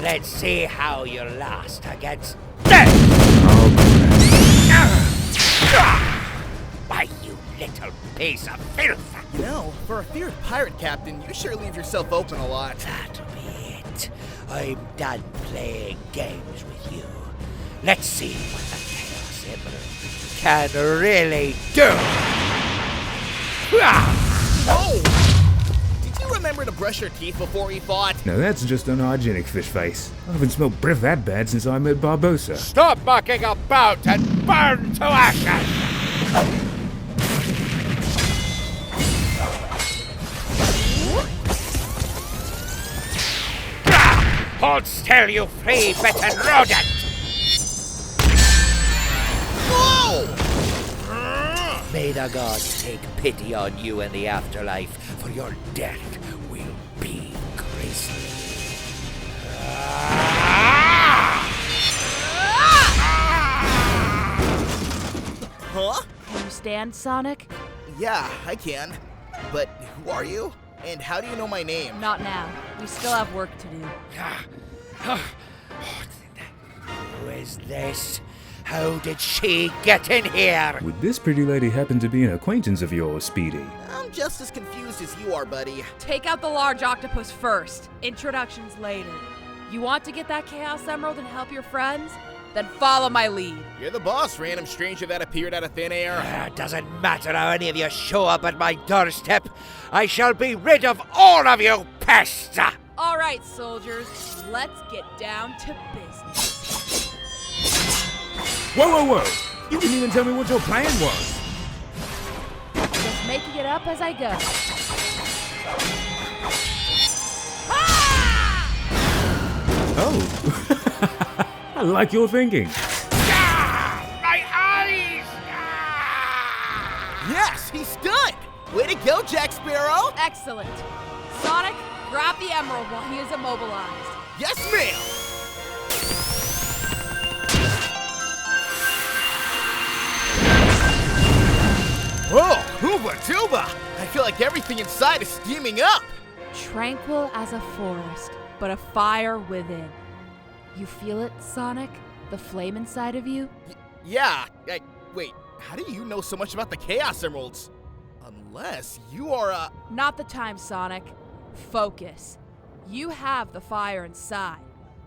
Let's see how you last against death! Why, you little piece of filth! You know, for a feared pirate captain, you sure leave yourself open a lot. That'll be it. I'm done playing games with you. Let's see what the Chaos Emerald can really do! Whoa! Did you remember to brush your teeth before we fought? Now that's just unhygienic, fish face. I haven't smelled breath that bad since I met Barbosa. Stop mucking about and burn to ashes! Hold still, you flea-bitten rodent! Whoa! May the gods take pity on you in the afterlife, for your death will be grisly. Huh? Can you stand, Sonic? Yeah, I can. But who are you? And how do you know my name? Not now. We still have work to do. Who is this? How did she get in here? Would this pretty lady happen to be an acquaintance of yours, Speedy? I'm just as confused as you are, buddy. Take out the large octopus first. Introductions later. You want to get that Chaos Emerald and help your friends? Then follow my lead. You're the boss, random stranger that appeared out of thin air. Doesn't matter how any of you show up at my doorstep. I shall be rid of all of you pests! All right, soldiers. Let's get down to business. Whoa, whoa, whoa! You didn't even tell me what your plan was. Just making it up as I go. Oh. I like your thinking. My eyes! Yes, he's stunned! Way to go, Jack Sparrow! Excellent. Sonic, grab the emerald while he is immobilized. Yes, ma'am! Whoa, hooba tuba! I feel like everything inside is steaming up! Tranquil as a forest, but a fire within. You feel it, Sonic? The flame inside of you? Yeah, wait, how do you know so much about the Chaos Emeralds? Unless you are Not the time, Sonic. Focus. You have the fire inside,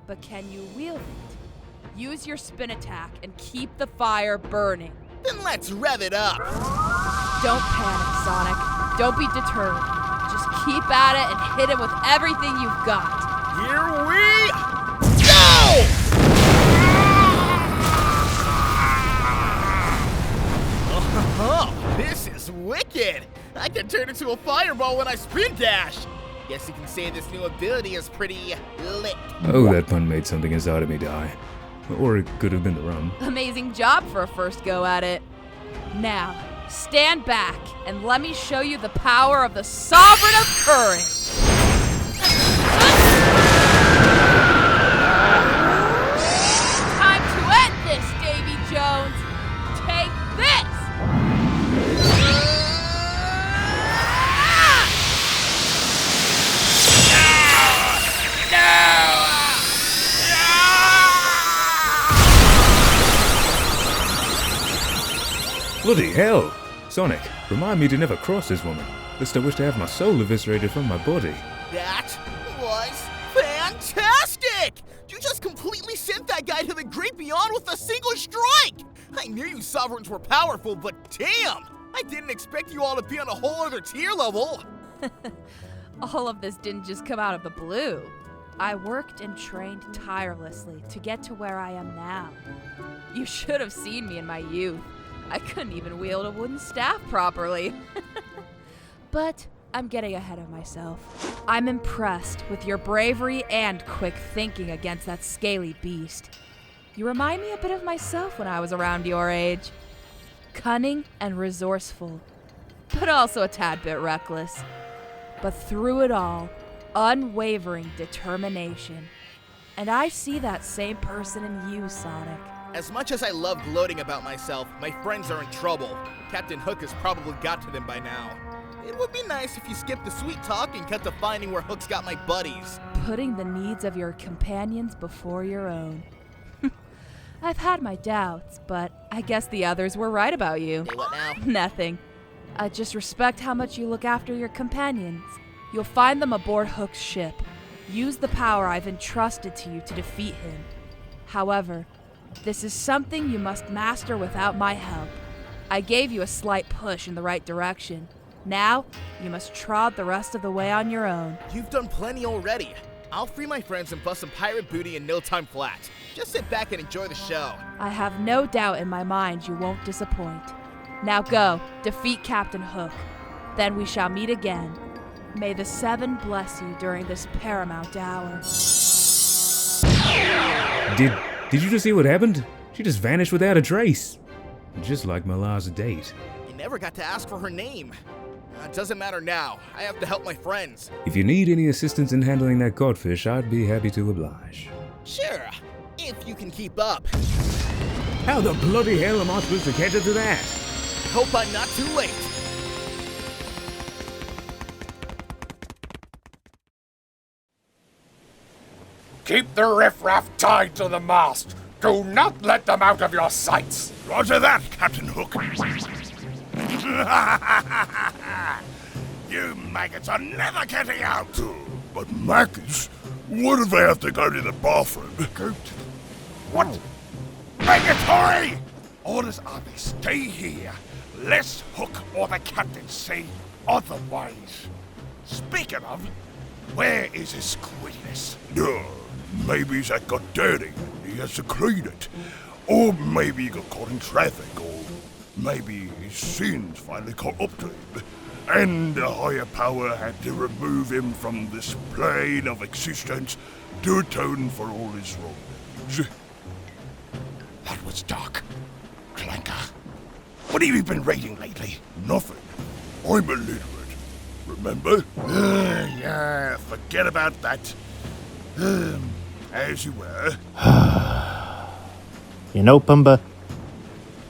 but can you wield it? Use your spin attack and keep the fire burning. Then let's rev it up! Don't panic, Sonic. Don't be deterred. Just keep at it and hit him with everything you've got. Here we go! Oh, this is wicked! I can turn into a fireball when I spin dash! Guess you can say this new ability is pretty lit. Oh, that pun made something inside of me die. Or it could have been the rum. Amazing job for a first go at it. Now, stand back and let me show you the power of the Sovereign of Courage. Time to end this, Davy Jones. Take this. Bloody hell! Sonic, remind me to never cross this woman, lest I wish to have my soul eviscerated from my body. That was fantastic! You just completely sent that guy to the great beyond with a single strike! I knew you Sovereigns were powerful, but damn! I didn't expect you all to be on a whole other tier level! All of this didn't just come out of the blue. I worked and trained tirelessly to get to where I am now. You should have seen me in my youth. I couldn't even wield a wooden staff properly. But I'm getting ahead of myself. I'm impressed with your bravery and quick thinking against that scaly beast. You remind me a bit of myself when I was around your age. Cunning and resourceful, but also a tad bit reckless. But through it all, unwavering determination. And I see that same person in you, Sonic. As much as I love gloating about myself, my friends are in trouble. Captain Hook has probably got to them by now. It would be nice if you skipped the sweet talk and cut to finding where Hook's got my buddies. Putting the needs of your companions before your own. I've had my doubts, but I guess the others were right about you. Hey, what now? Nothing. I just respect how much you look after your companions. You'll find them aboard Hook's ship. Use the power I've entrusted to you to defeat him. However, this is something you must master without my help. I gave you a slight push in the right direction. Now, you must trod the rest of the way on your own. You've done plenty already. I'll free my friends and bust some pirate booty in no time flat. Just sit back and enjoy the show. I have no doubt in my mind you won't disappoint. Now go, defeat Captain Hook. Then we shall meet again. May the Seven bless you during this paramount hour. Did you just see what happened? She just vanished without a trace. Just like my last date. You never got to ask for her name. It doesn't matter now. I have to help my friends. If you need any assistance in handling that codfish, I'd be happy to oblige. Sure, if you can keep up. How the bloody hell am I supposed to catch up to that? Hope I'm not too late. Keep the riffraff tied to the mast. Do not let them out of your sights. Roger that, Captain Hook. You maggots are never getting out. But maggots? What if they have to go to the bathroom? Go to the... What? Negatory! Orders are they stay here, lest Hook or the captain say otherwise. Speaking of, where is his squidiness? Maybe he's got dirty and he has to clean it. Or maybe he got caught in traffic, or maybe his sins finally caught up to him, and a higher power had to remove him from this plane of existence to atone for all his wrongs. That was dark. Clanker. What have you been reading lately? Nothing. I'm illiterate. Remember? Yeah, forget about that. As you were. You know, Pumbaa,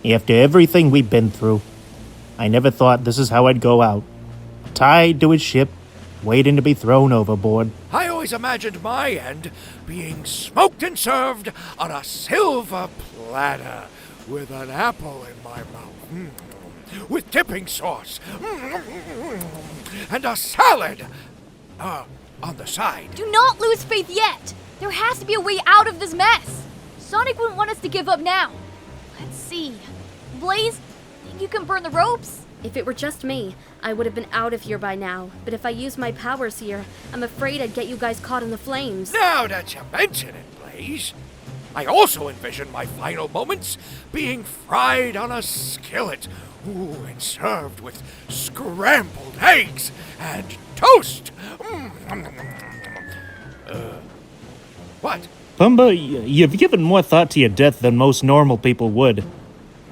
after everything we've been through, I never thought this is how I'd go out. Tied to his ship, waiting to be thrown overboard. I always imagined my end being smoked and served on a silver platter with an apple in my mouth, with dipping sauce, and a salad on the side. Do not lose faith yet. There has to be a way out of this mess. Sonic wouldn't want us to give up now. Let's see. Blaze, think you can burn the ropes? If it were just me, I would have been out of here by now. But if I used my powers here, I'm afraid I'd get you guys caught in the flames. Now that you mention it, Blaze, I also envision my final moments being fried on a skillet, and served with scrambled eggs and toast. What? Pumbaa, you've given more thought to your death than most normal people would.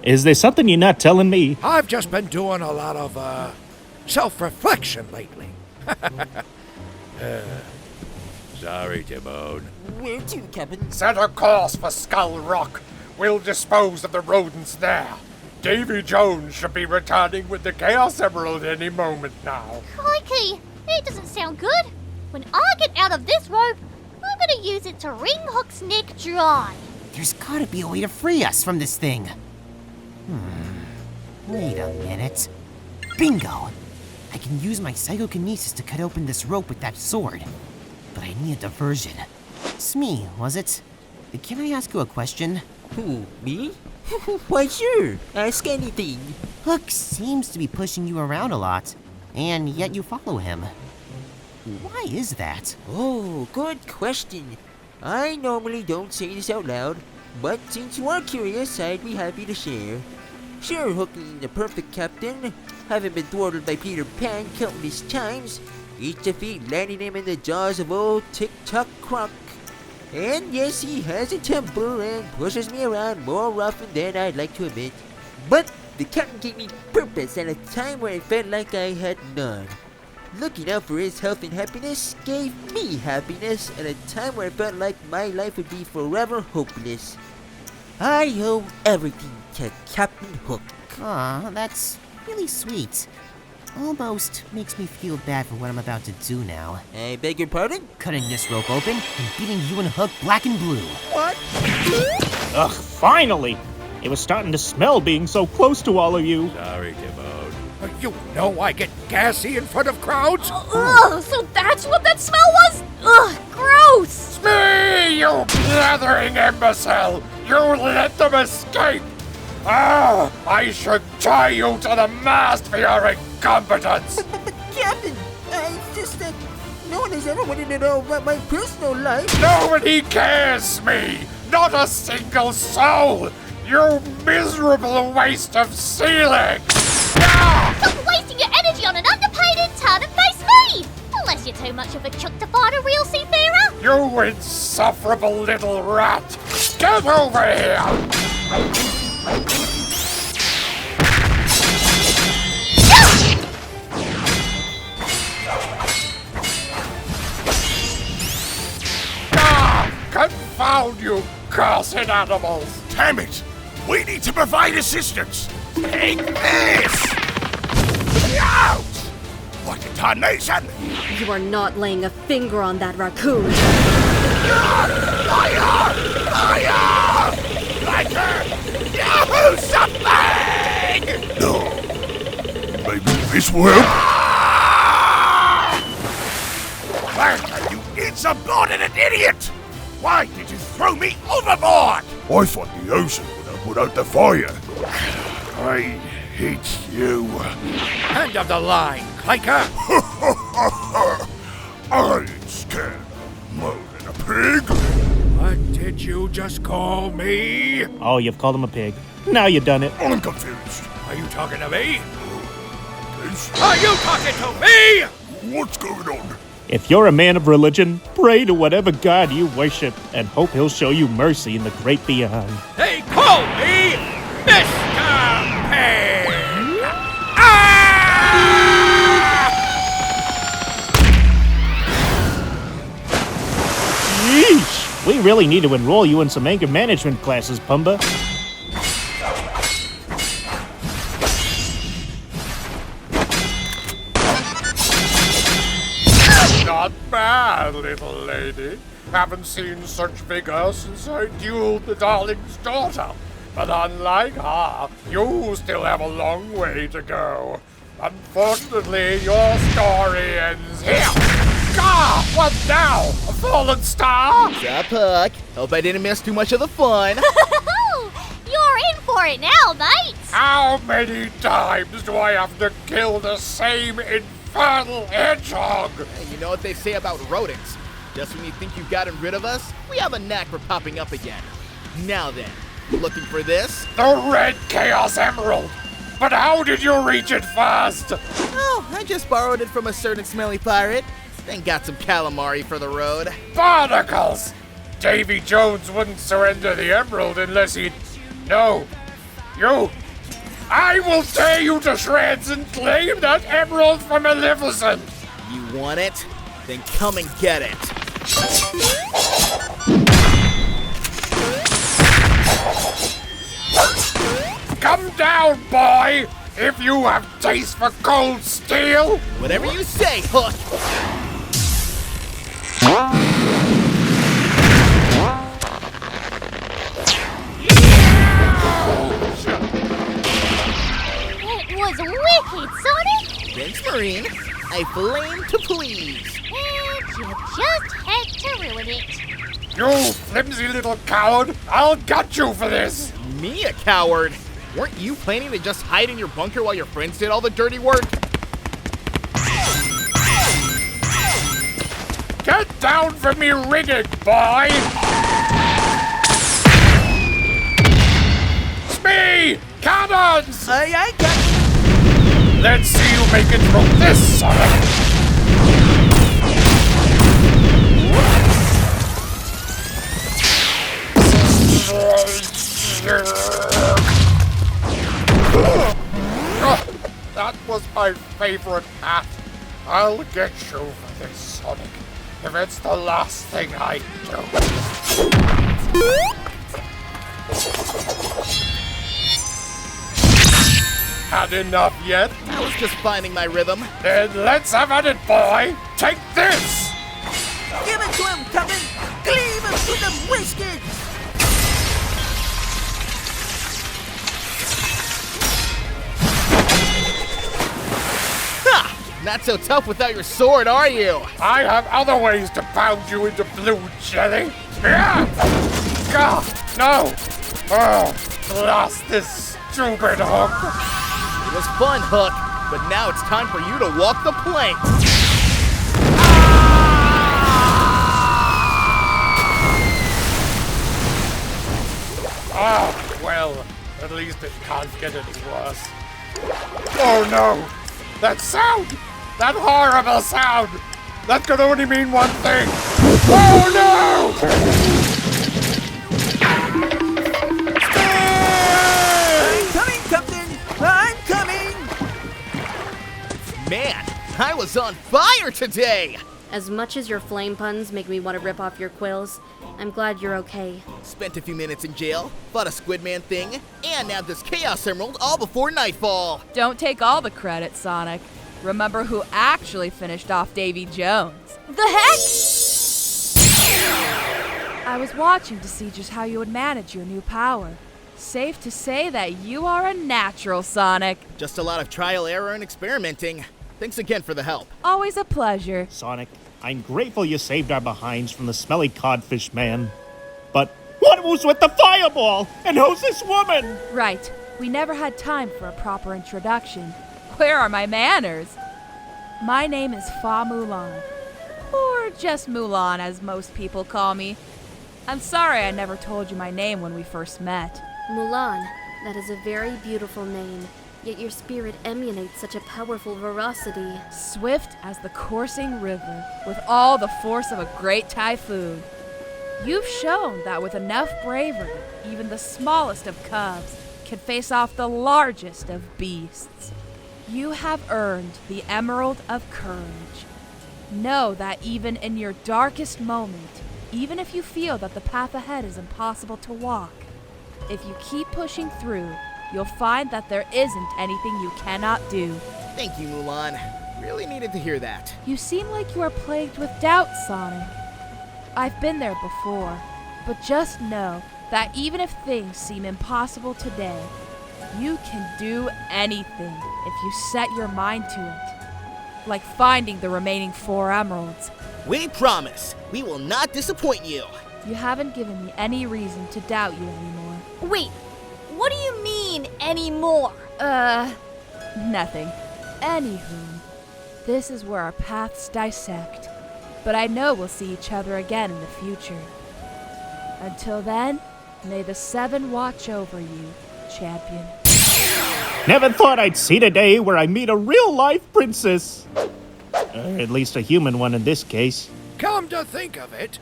Is there something you're not telling me? I've just been doing a lot of, self-reflection lately. Sorry, Timon. Where to, Captain? Set a course for Skull Rock. We'll dispose of the rodents there. Davy Jones should be returning with the Chaos Emerald any moment now. Crikey, it doesn't sound good. When I get out of this rope, I'm gonna use it to wring Hook's neck dry. There's gotta be a way to free us from this thing. Wait a minute. Bingo! I can use my psychokinesis to cut open this rope with that sword. But I need a diversion. Smee, was it? Can I ask you a question? Who, me? Why, sure. Ask anything. Hook seems to be pushing you around a lot, and yet you follow him. Why is that? Oh, good question. I normally don't say this out loud, but since you are curious, I'd be happy to share. Sure, Hook isn't the perfect captain. Having been thwarted by Peter Pan countless times, each defeat landing him in the jaws of old Tick-Tock Croc. And yes, he has a temper and pushes me around more often than I'd like to admit. But the captain gave me purpose at a time where I felt like I had none. Looking out for his health and happiness gave me happiness at a time where I felt like my life would be forever hopeless. I owe everything to Captain Hook. Aw, that's really sweet. Almost makes me feel bad for what I'm about to do now. I beg your pardon? Cutting this rope open and beating you and Hook black and blue. What? Ugh, finally! It was starting to smell being so close to all of you. Sorry, Timon. You know I get gassy in front of crowds. Ugh, so that's what that smell was? Ugh, gross! Me, you blithering imbecile! You let them escape! Ah, I should tie you to the mast for your incompetence! But Captain, it's just that no one has ever wanted to know about my personal life. Nobody cares, me! Not a single soul! You miserable waste of ceiling! Stop wasting your energy on an underpaid intern and face me! Unless you're too much of a chook to fight a real seafarer. You insufferable little rat! Get over here! Confound you, cursed animals! Damn it! We need to provide assistance! Take this! Out! What a tarnation! You are not laying a finger on that raccoon. Fire! Fire! Lighter! Do something! No. Maybe this will help? Lighter, you insubordinate idiot! Why did you throw me overboard? I thought the ocean would have put out the fire. I hate you. End of the line, Cliker. I ain't scared more than a pig. What did you just call me? Oh, you've called him a pig. Now you done it. I'm confused. Are you talking to me? Are you talking to me? What's going on? If you're a man of religion, pray to whatever god you worship and hope he'll show you mercy in the great beyond. They call me Mr. Pig! Yeesh! We really need to enroll you in some anger management classes, Pumba. Not bad, little lady. Haven't seen such vigor since I dueled the darling's daughter. But unlike her, you still have a long way to go. Unfortunately, your story ends here. Gah! What now? A fallen star? What's up, Hook? Hope I didn't miss too much of the fun. You're in for it now, mate! How many times do I have to kill the same infernal hedgehog? Hey, you know what they say about rodents? Just when you think you've gotten rid of us, we have a knack for popping up again. Now then, looking for this? The Red Chaos Emerald! But how did you reach it first? Oh, I just borrowed it from a certain smelly pirate, then got some calamari for the road. Barnacles! Davy Jones wouldn't surrender the emerald unless he'd... No. You... I will tear you to shreds and claim that emerald for Maleficent! You want it? Then come and get it. Come down, boy! If you have taste for cold steel! Whatever you say, Hook! It was wicked, Sonic! Thanks, Marine. I flame to please. And you just had to ruin it. You flimsy little coward! I'll gut you for this! Me a coward? Weren't you planning to just hide in your bunker while your friends did all the dirty work? Get down from me rigging, boy! Smee! Cannons! Aye, Captain. Let's see you make it through this, Sonic! That was my favorite hat. I'll get you for this, Sonic, if it's the last thing I do. Had enough yet? I was just finding my rhythm. Then let's have at it, boy! Take this! Give it to him, Captain! Cleave him to the whiskers! Ha! Not so tough without your sword, are you? I have other ways to pound you into blue jelly. Yeah! God, no! Oh, lost this stupid hook. It was fun, Hook, but now it's time for you to walk the plank. Oh, well, at least it can't get any worse. Oh no! That sound! That horrible sound! That could only mean one thing! Oh no! I'm coming, Captain! I'm coming! Man, I was on fire today! As much as your flame puns make me want to rip off your quills, I'm glad you're okay. Spent a few minutes in jail, fought a Squidman thing, and nabbed this Chaos Emerald all before nightfall. Don't take all the credit, Sonic. Remember who actually finished off Davy Jones. The heck? I was watching to see just how you would manage your new power. Safe to say that you are a natural, Sonic. Just a lot of trial, error, and experimenting. Thanks again for the help. Always a pleasure. Sonic, I'm grateful you saved our behinds from the smelly codfish man. But what was with the fireball? And who's this woman? Right. We never had time for a proper introduction. Where are my manners? My name is Fa Mulan. Or just Mulan, as most people call me. I'm sorry I never told you my name when we first met. Mulan, that is a very beautiful name, yet your spirit emanates such a powerful ferocity. Swift as the coursing river, with all the force of a great typhoon. You've shown that with enough bravery, even the smallest of cubs can face off the largest of beasts. You have earned the Emerald of Courage. Know that even in your darkest moment, even if you feel that the path ahead is impossible to walk, if you keep pushing through, you'll find that there isn't anything you cannot do. Thank you, Mulan. Really needed to hear that. You seem like you are plagued with doubt, Sonic. I've been there before, but just know that even if things seem impossible today, you can do anything if you set your mind to it. Like finding the remaining 4 emeralds. We promise, we will not disappoint you. You haven't given me any reason to doubt you anymore. Wait, what do you mean, anymore? Nothing. Anywho, this is where our paths dissect. But I know we'll see each other again in the future. Until then, may the 7 watch over you, champion. Never thought I'd see the day where I meet a real-life princess. At least a human one in this case. Come to think of it,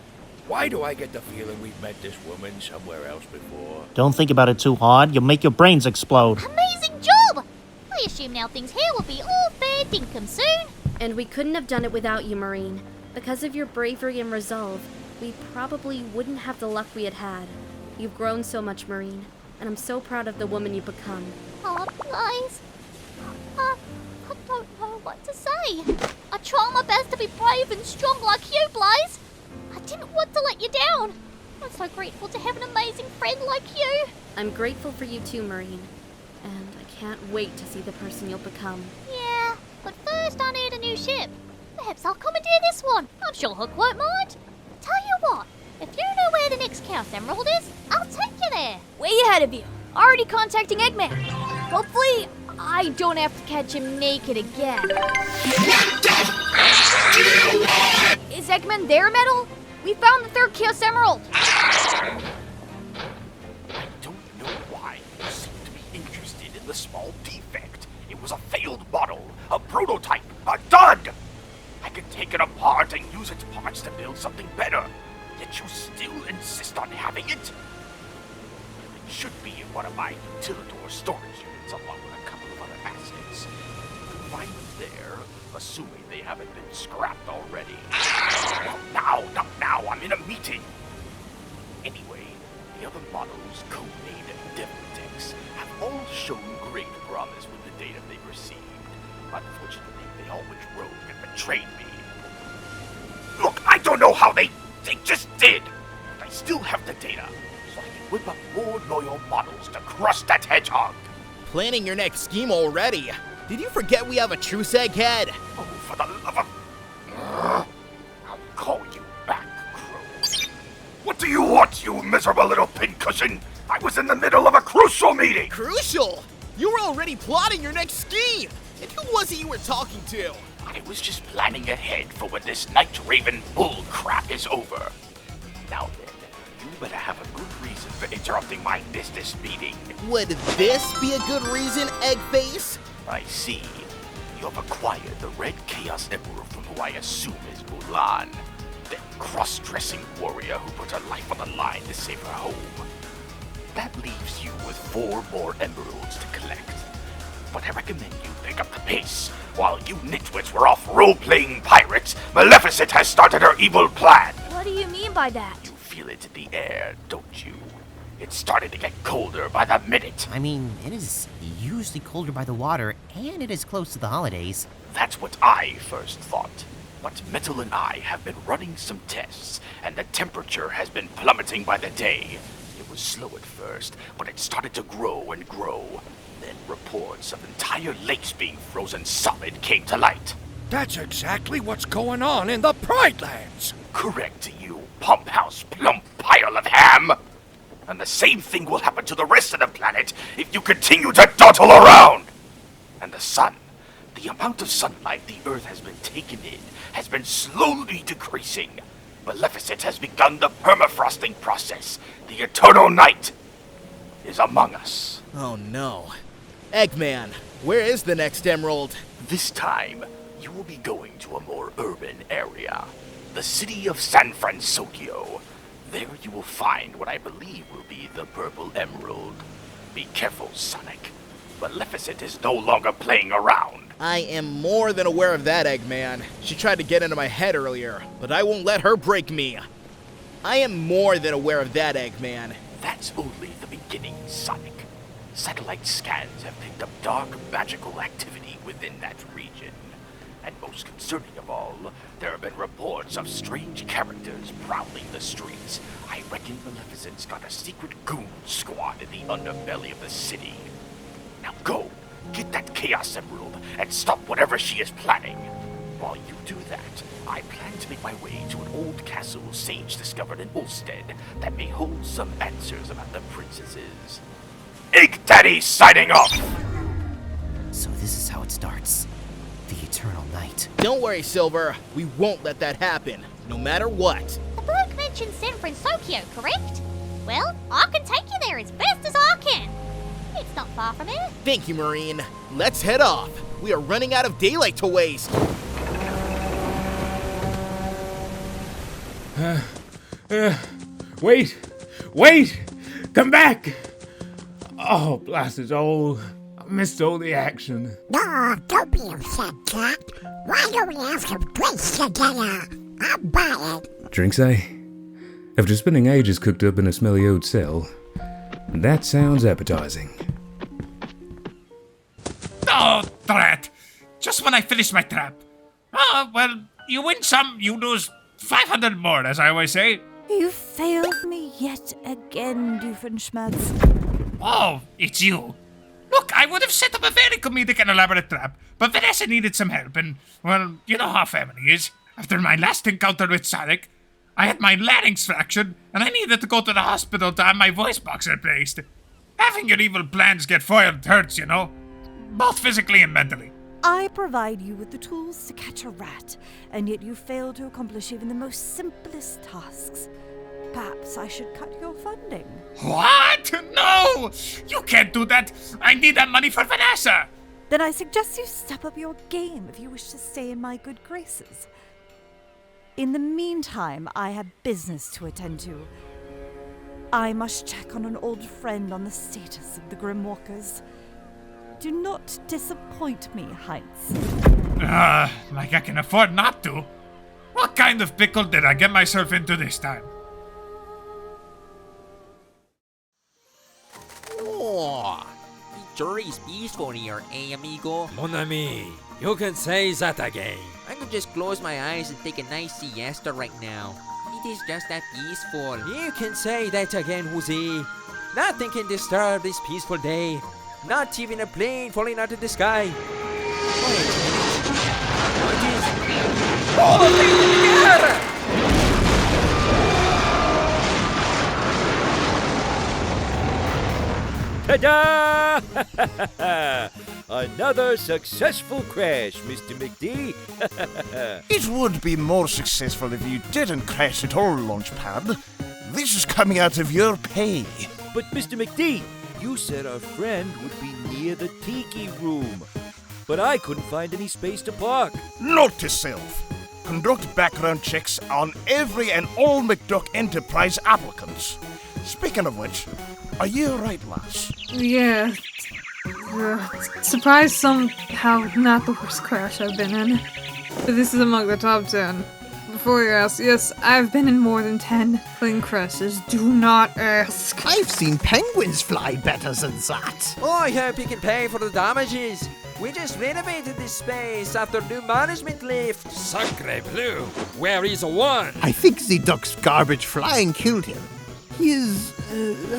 why do I get the feeling we've met this woman somewhere else before? Don't think about it too hard. You'll make your brains explode. Amazing job! I assume now things here will be all fair dinkum soon. And we couldn't have done it without you, Marine. Because of your bravery and resolve, we probably wouldn't have the luck we had. You've grown so much, Marine, and I'm so proud of the woman you've become. Oh, Blaze. I don't know what to say. I try my best to be brave and strong like you, Blaze. I didn't want to let you down. I'm so grateful to have an amazing friend like you. I'm grateful for you too, Marine. And I can't wait to see the person you'll become. Yeah, but first I need a new ship. Perhaps I'll commandeer this one. I'm sure Hook won't mind. Tell you what, if you know where the next Chaos Emerald is, I'll take you there. Way ahead of you. Already contacting Eggman. Hopefully, I don't have to catch him naked again. Is Eggman there, Metal? We found the 3rd Chaos Emerald. I don't know why you seem to be interested in the small defect. It was a failed model, a prototype, a dud. I could take it apart and use its parts to build something better. Yet you still insist on having it? It should be in one of my utilidor storage units along with a couple of other assets. Find them there, assuming they haven't been scrapped already. Not now, I'm in a meeting. Anyway, The other models, codenamed Outtakes, have all shown great promise with the data they've received. Unfortunately, they all went rogue and betrayed me. Look, I don't know how they just did, but I still have the data, so I can whip up more loyal models to crush that hedgehog. Planning your next scheme already. Did you forget we have a truce, Egghead? Oh, for the love of... I'll call you back, Crow. What do you want, you miserable little pincushion? I was in the middle of a crucial meeting! Crucial? You were already plotting your next scheme! And who was it you were talking to? I was just planning ahead for when this Night Raven bull crap is over. Now then, you better have a good reason for interrupting my business meeting. Would this be a good reason, Eggface? I see. You have acquired the Red Chaos Emperor from who I assume is Mulan. That cross-dressing warrior who put her life on the line to save her home. That leaves you with 4 more emeralds to collect. But I recommend you pick up the pace. While you nitwits were off role-playing pirates, Maleficent has started her evil plan. What do you mean by that? You feel it in the air, don't you? It's starting to get colder by the minute. I mean, it is usually colder by the water, and it is close to the holidays. That's what I first thought. But Metal and I have been running some tests, and the temperature has been plummeting by the day. It was slow at first, but it started to grow and grow. Then reports of entire lakes being frozen solid came to light. That's exactly what's going on in the Pride Lands. Correct, you pump house plump pile of ham. And the same thing will happen to the rest of the planet if you continue to dawdle around. And the sun, the amount of sunlight the Earth has been taking in, has been slowly decreasing. Maleficent has begun the permafrosting process. The eternal night is among us. Oh no. Eggman, where is the next emerald? This time, you will be going to a more urban area. The city of San Francisco. There you will find what I believe will be the Purple Emerald. Be careful, Sonic. Maleficent is no longer playing around. I am more than aware of that, Eggman. She tried to get into my head earlier, but I won't let her break me. I am more than aware of that, Eggman. That's only the beginning, Sonic. Satellite scans have picked up dark magical activity within that region. And most concerning of all, there have been reports of strange characters prowling the streets. I reckon Maleficent's got a secret goon squad in the underbelly of the city. Now go, get that Chaos Emerald, and stop whatever she is planning. While you do that, I plan to make my way to an old castle Sage discovered in Ulstead that may hold some answers about the princesses. Egg Daddy signing off! So this is how it starts. The eternal night. Don't worry, Silver. We won't let that happen, no matter what. The book mentioned San Francisco, correct? Well, I can take you there as best as I can. It's not far from here. Thank you, Marine. Let's head off. We are running out of daylight to waste. Wait! Come back! Oh, blast it all. I missed all the action. Oh, don't be upset, Cat. Why don't we have some drinks together? I'll buy it. Drinks, eh? After spending ages cooked up in a smelly old cell, that sounds appetizing. Oh, drat! Just when I finish my trap. Oh, well, you win some, you lose 500 more, as I always say. You failed me yet again, Doofenshmirtz. Oh, it's you. Look, I would have set up a very comedic and elaborate trap, but Vanessa needed some help, and, well, you know how family is. After my last encounter with Sonic, I had my larynx fractured, and I needed to go to the hospital to have my voice box replaced. Having your evil plans get foiled hurts, you know, both physically and mentally. I provide you with the tools to catch a rat, and yet you fail to accomplish even the most simplest tasks. Perhaps I should cut your funding. What? No! You can't do that! I need that money for Vanessa! Then I suggest you step up your game if you wish to stay in my good graces. In the meantime, I have business to attend to. I must check on an old friend on the status of the Grimwalkers. Do not disappoint me, Heinz. Like I can afford not to. What kind of pickle did I get myself into this time? Oh, the jury's peaceful here, eh, amigo? Mon ami, you can say that again. I could just close my eyes and take a nice siesta right now. It is just that peaceful. You can say that again, Jose. Nothing can disturb this peaceful day. Not even a plane falling out of the sky. What is... Oh, Ta-da! Another successful crash, Mr. McD. It would be more successful if you didn't crash at all, Launchpad. This is coming out of your pay. But Mr. McD, you said our friend would be near the tiki room. But I couldn't find any space to park. Note to self. Conduct background checks on every and all McDuck Enterprise applicants. Speaking of which, are you alright, lass? Yeah. Surprised somehow not the worst crash I've been in. But this is among the top 10. Before you ask, yes, I've been in more than 10 plane crashes. Do not ask. I've seen penguins fly better than that. Oh, I hope you can pay for the damages. We just renovated this space after new management left. Sacre bleu, where is one? I think the duck's garbage flying killed him. He is,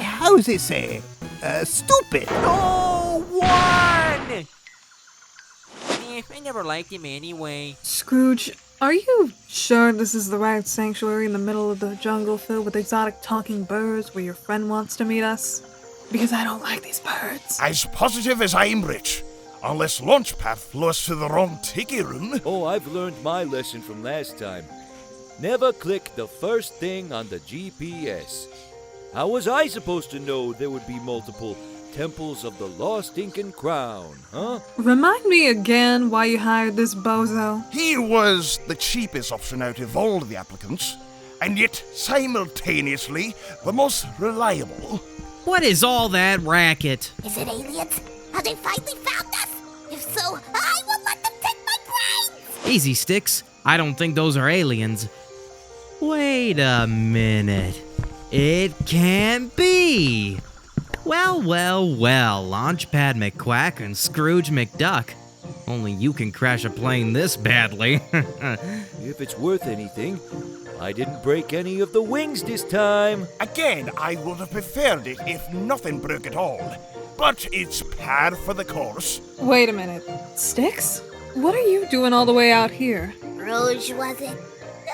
how's it say? Stupid. No one! I never liked him anyway. Scrooge, are you sure this is the right sanctuary in the middle of the jungle filled with exotic talking birds where your friend wants to meet us? Because I don't like these birds. As positive as I'm rich. Unless Launchpad flew us to the wrong tiki room. Oh, I've learned my lesson from last time. Never click the first thing on the GPS. How was I supposed to know there would be multiple temples of the lost Incan crown, huh? Remind me again why you hired this bozo. He was the cheapest option out of all the applicants, and yet simultaneously the most reliable. What is all that racket? Is it aliens? Have they finally found us? If so, I will let them take my brains! Easy, Sticks. I don't think those are aliens. Wait a minute. It can't be. Well, Launchpad McQuack and Scrooge McDuck. Only you can crash a plane this badly. If it's worth anything, I didn't break any of the wings this time. Again, I would have preferred it if nothing broke at all. But it's par for the course. Wait a minute. Sticks? What are you doing all the way out here? Rouge, was it?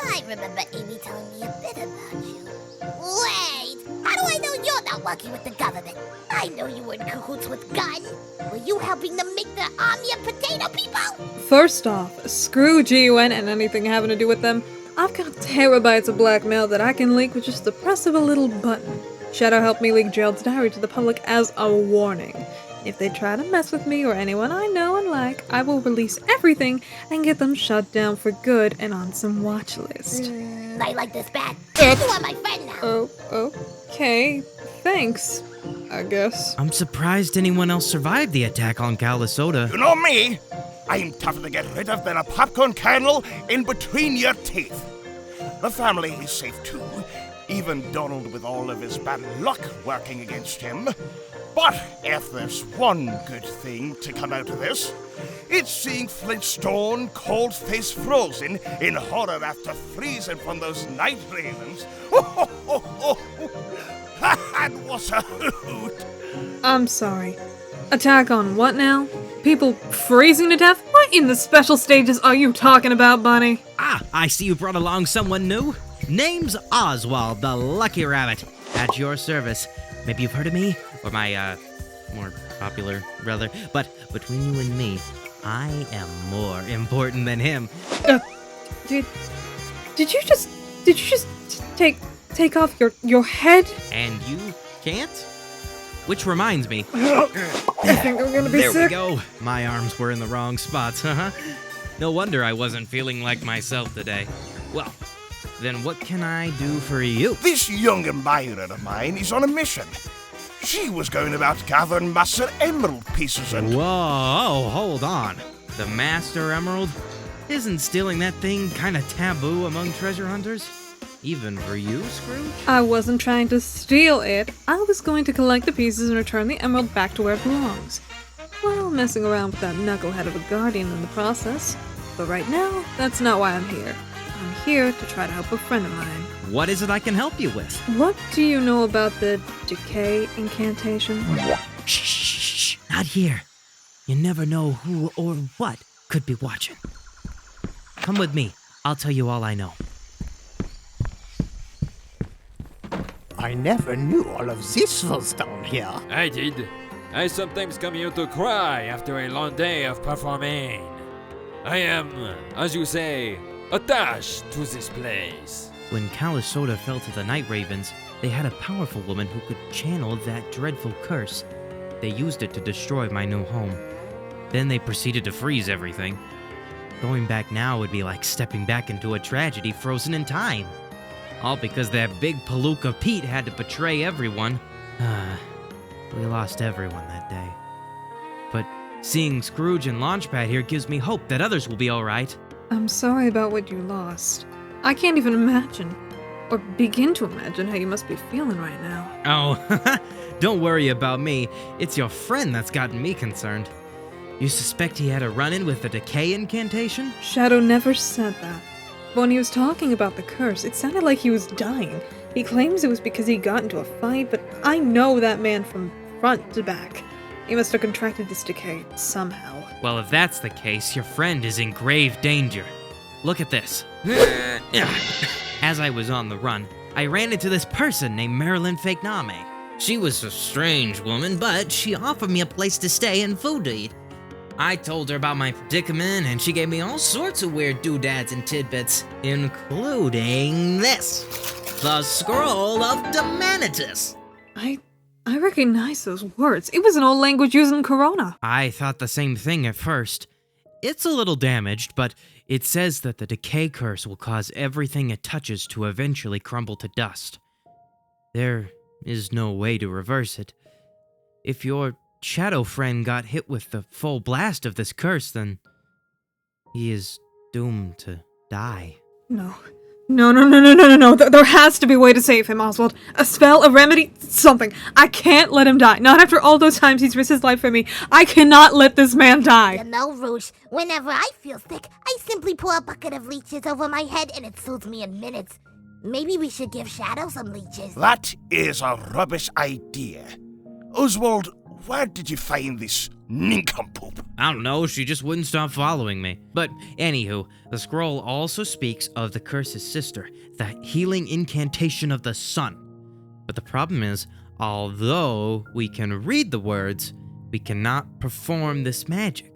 I remember Amy telling me a bit about you. Wait! How do I know you're not working with the government? I know you were in cahoots with Gunn. Were you helping them make the army of potato people? First off, screw GUN and anything having to do with them. I've got terabytes of blackmail that I can leak with just the press of a little button. Shadow helped me leak Gerald's diary to the public as a warning. If they try to mess with me or anyone I know and like, I will release everything and get them shut down for good and on some watch list. I like this bad. You are my friend now. Oh, okay. Thanks, I guess. I'm surprised anyone else survived the attack on Calisoda. You know me? I'm tougher to get rid of than a popcorn kernel in between your teeth. The family is safe too, even Donald with all of his bad luck working against him. But if there's one good thing to come out of this, it's seeing Flintstone cold-faced frozen in horror after freezing from those night ravens. That was a hoot! I'm sorry. Attack on what now? People freezing to death? What in the special stages are you talking about, Bunny? Ah, I see you brought along someone new. Name's Oswald, the Lucky Rabbit. At your service. Maybe you've heard of me, or my, more popular brother, but between you and me, I am more important than him. Did you just take off your head? And you can't? Which reminds me. I think I'm gonna be there sick. There we go. My arms were in the wrong spots, huh? No wonder I wasn't feeling like myself today. Well, then what can I do for you? This young admirer of mine is on a mission. She was going about gathering Master Emerald pieces and... Whoa, hold on. The Master Emerald? Isn't stealing that thing kinda taboo among treasure hunters? Even for you, Scrooge? I wasn't trying to steal it. I was going to collect the pieces and return the emerald back to where it belongs. While messing around with that knucklehead of a guardian in the process. But right now, that's not why I'm here. I'm here to try to help a friend of mine. What is it I can help you with? What do you know about the decay incantation? Shh, not here. You never know who or what could be watching. Come with me. I'll tell you all I know. I never knew all of this was down here. I did. I sometimes come here to cry after a long day of performing. I am, as you say, attached to this place. When Calisoda fell to the Night Ravens, they had a powerful woman who could channel that dreadful curse. They used it to destroy my new home. Then they proceeded to freeze everything. Going back now would be like stepping back into a tragedy frozen in time. All because that big Palooka Pete had to betray everyone. We lost everyone that day. But seeing Scrooge and Launchpad here gives me hope that others will be alright. I'm sorry about what you lost. I can't even imagine, or begin to imagine how you must be feeling right now. Oh, don't worry about me. It's your friend that's gotten me concerned. You suspect he had a run-in with the decay incantation? Shadow never said that. But when he was talking about the curse, it sounded like he was dying. He claims it was because he got into a fight, but I know that man from front to back. He must have contracted this decay somehow. Well, if that's the case, your friend is in grave danger. Look at this. As I was on the run, I ran into this person named Marilyn Fake Name. She was a strange woman, but she offered me a place to stay and food to eat. I told her about my predicament, and she gave me all sorts of weird doodads and tidbits, including this. The Scroll of Demanitus. I recognize those words. It was an old language used in Corona. I thought the same thing at first. It's a little damaged, but it says that the decay curse will cause everything it touches to eventually crumble to dust. There is no way to reverse it. If your shadow friend got hit with the full blast of this curse, then he is doomed to die. No. There has to be a way to save him, Oswald. A spell, a remedy, something. I can't let him die. Not after all those times he's risked his life for me. I cannot let this man die. You know, Rouge, whenever I feel sick, I simply pour a bucket of leeches over my head and it soothes me in minutes. Maybe we should give Shadow some leeches. That is a rubbish idea. Oswald, where did you find this nincompoop? I don't know, she just wouldn't stop following me. But anywho, the scroll also speaks of the curse's sister, the healing incantation of the sun. But the problem is, although we can read the words, we cannot perform this magic.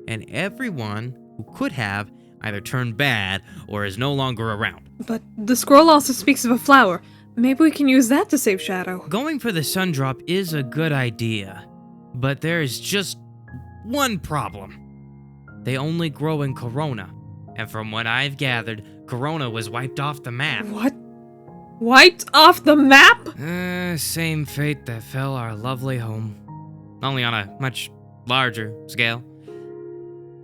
And everyone who could have either turned bad or is no longer around. But the scroll also speaks of a flower. Maybe we can use that to save Shadow. Going for the sun drop is a good idea, but there is just one problem. They only grow in Corona, and from what I've gathered, Corona was wiped off the map. What? Wiped off the map? Same fate that fell our lovely home, only on a much larger scale.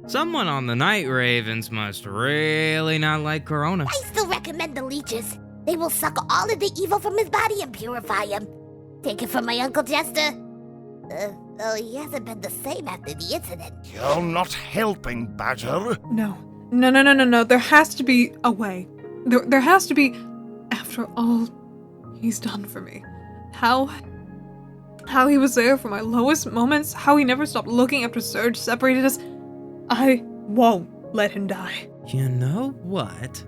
Someone on the Night Ravens must really not like Corona. I still recommend the leeches. They will suck all of the evil from his body and purify him. Take it from my Uncle Jester. He hasn't been the same after the incident. You're not helping, Badger. No. There has to be a way. There has to be, after all he's done for me. How he was there for my lowest moments, how he never stopped looking after Surge separated us. I won't let him die. You know what?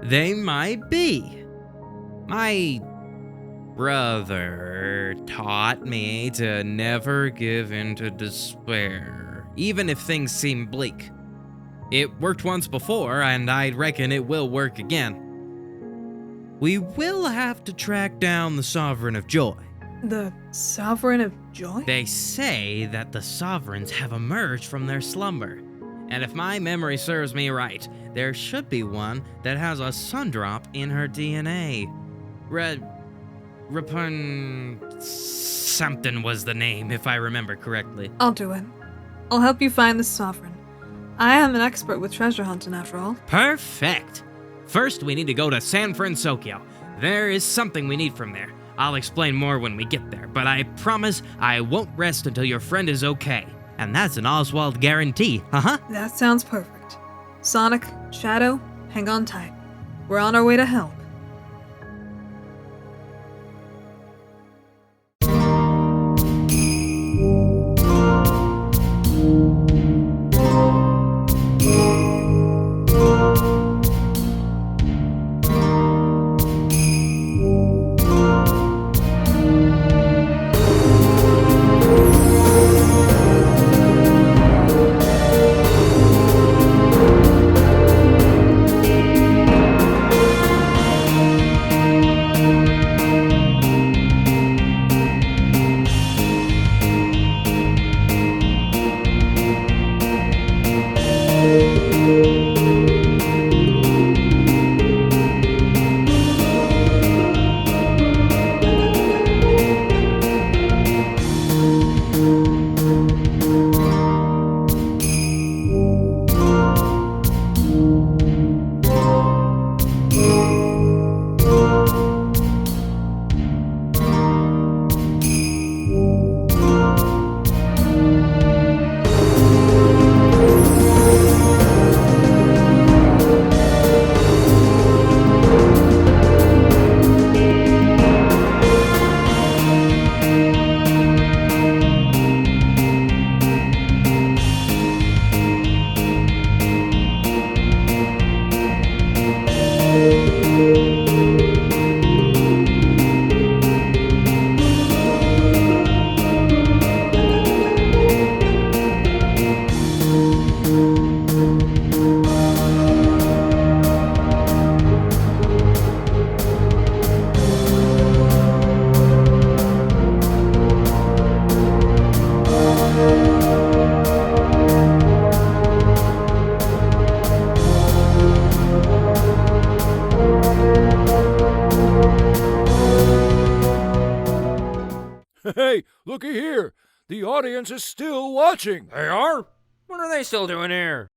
They might be. My brother taught me to never give in to despair, even if things seem bleak. It worked once before, and I reckon it will work again. We will have to track down the Sovereign of Joy. The Sovereign of Joy? They say that the Sovereigns have emerged from their slumber. And if my memory serves me right, there should be one that has a sun drop in her DNA. Something was the name, if I remember correctly. I'll do it. I'll help you find the Sovereign. I am an expert with treasure hunting, after all. Perfect! First, we need to go to San Francisco. There is something we need from there. I'll explain more when we get there, but I promise I won't rest until your friend is okay. And that's an Oswald guarantee, That sounds perfect. Sonic, Shadow, hang on tight. We're on our way to help. Hey, looky here. The audience is still watching. They are? What are they still doing here?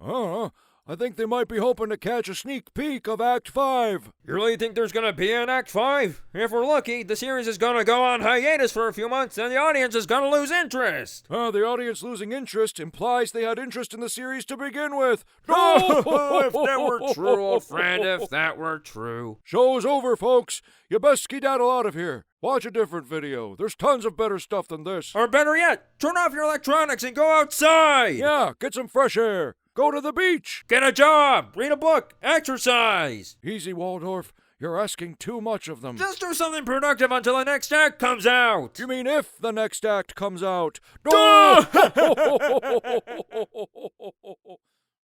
I think they might be hoping to catch a sneak peek of Act 5. You really think there's gonna be an Act 5? If we're lucky, the series is gonna go on hiatus for a few months and the audience is gonna lose interest. The audience losing interest implies they had interest in the series to begin with. Oh, if that were true, old friend, if that were true. Show's over, folks. You best skedaddle out of here. Watch a different video. There's tons of better stuff than this. Or better yet, turn off your electronics and go outside. Yeah, get some fresh air. Go to the beach. Get a job. Read a book. Exercise. Easy, Waldorf. You're asking too much of them. Just do something productive until the next act comes out. You mean if the next act comes out? No!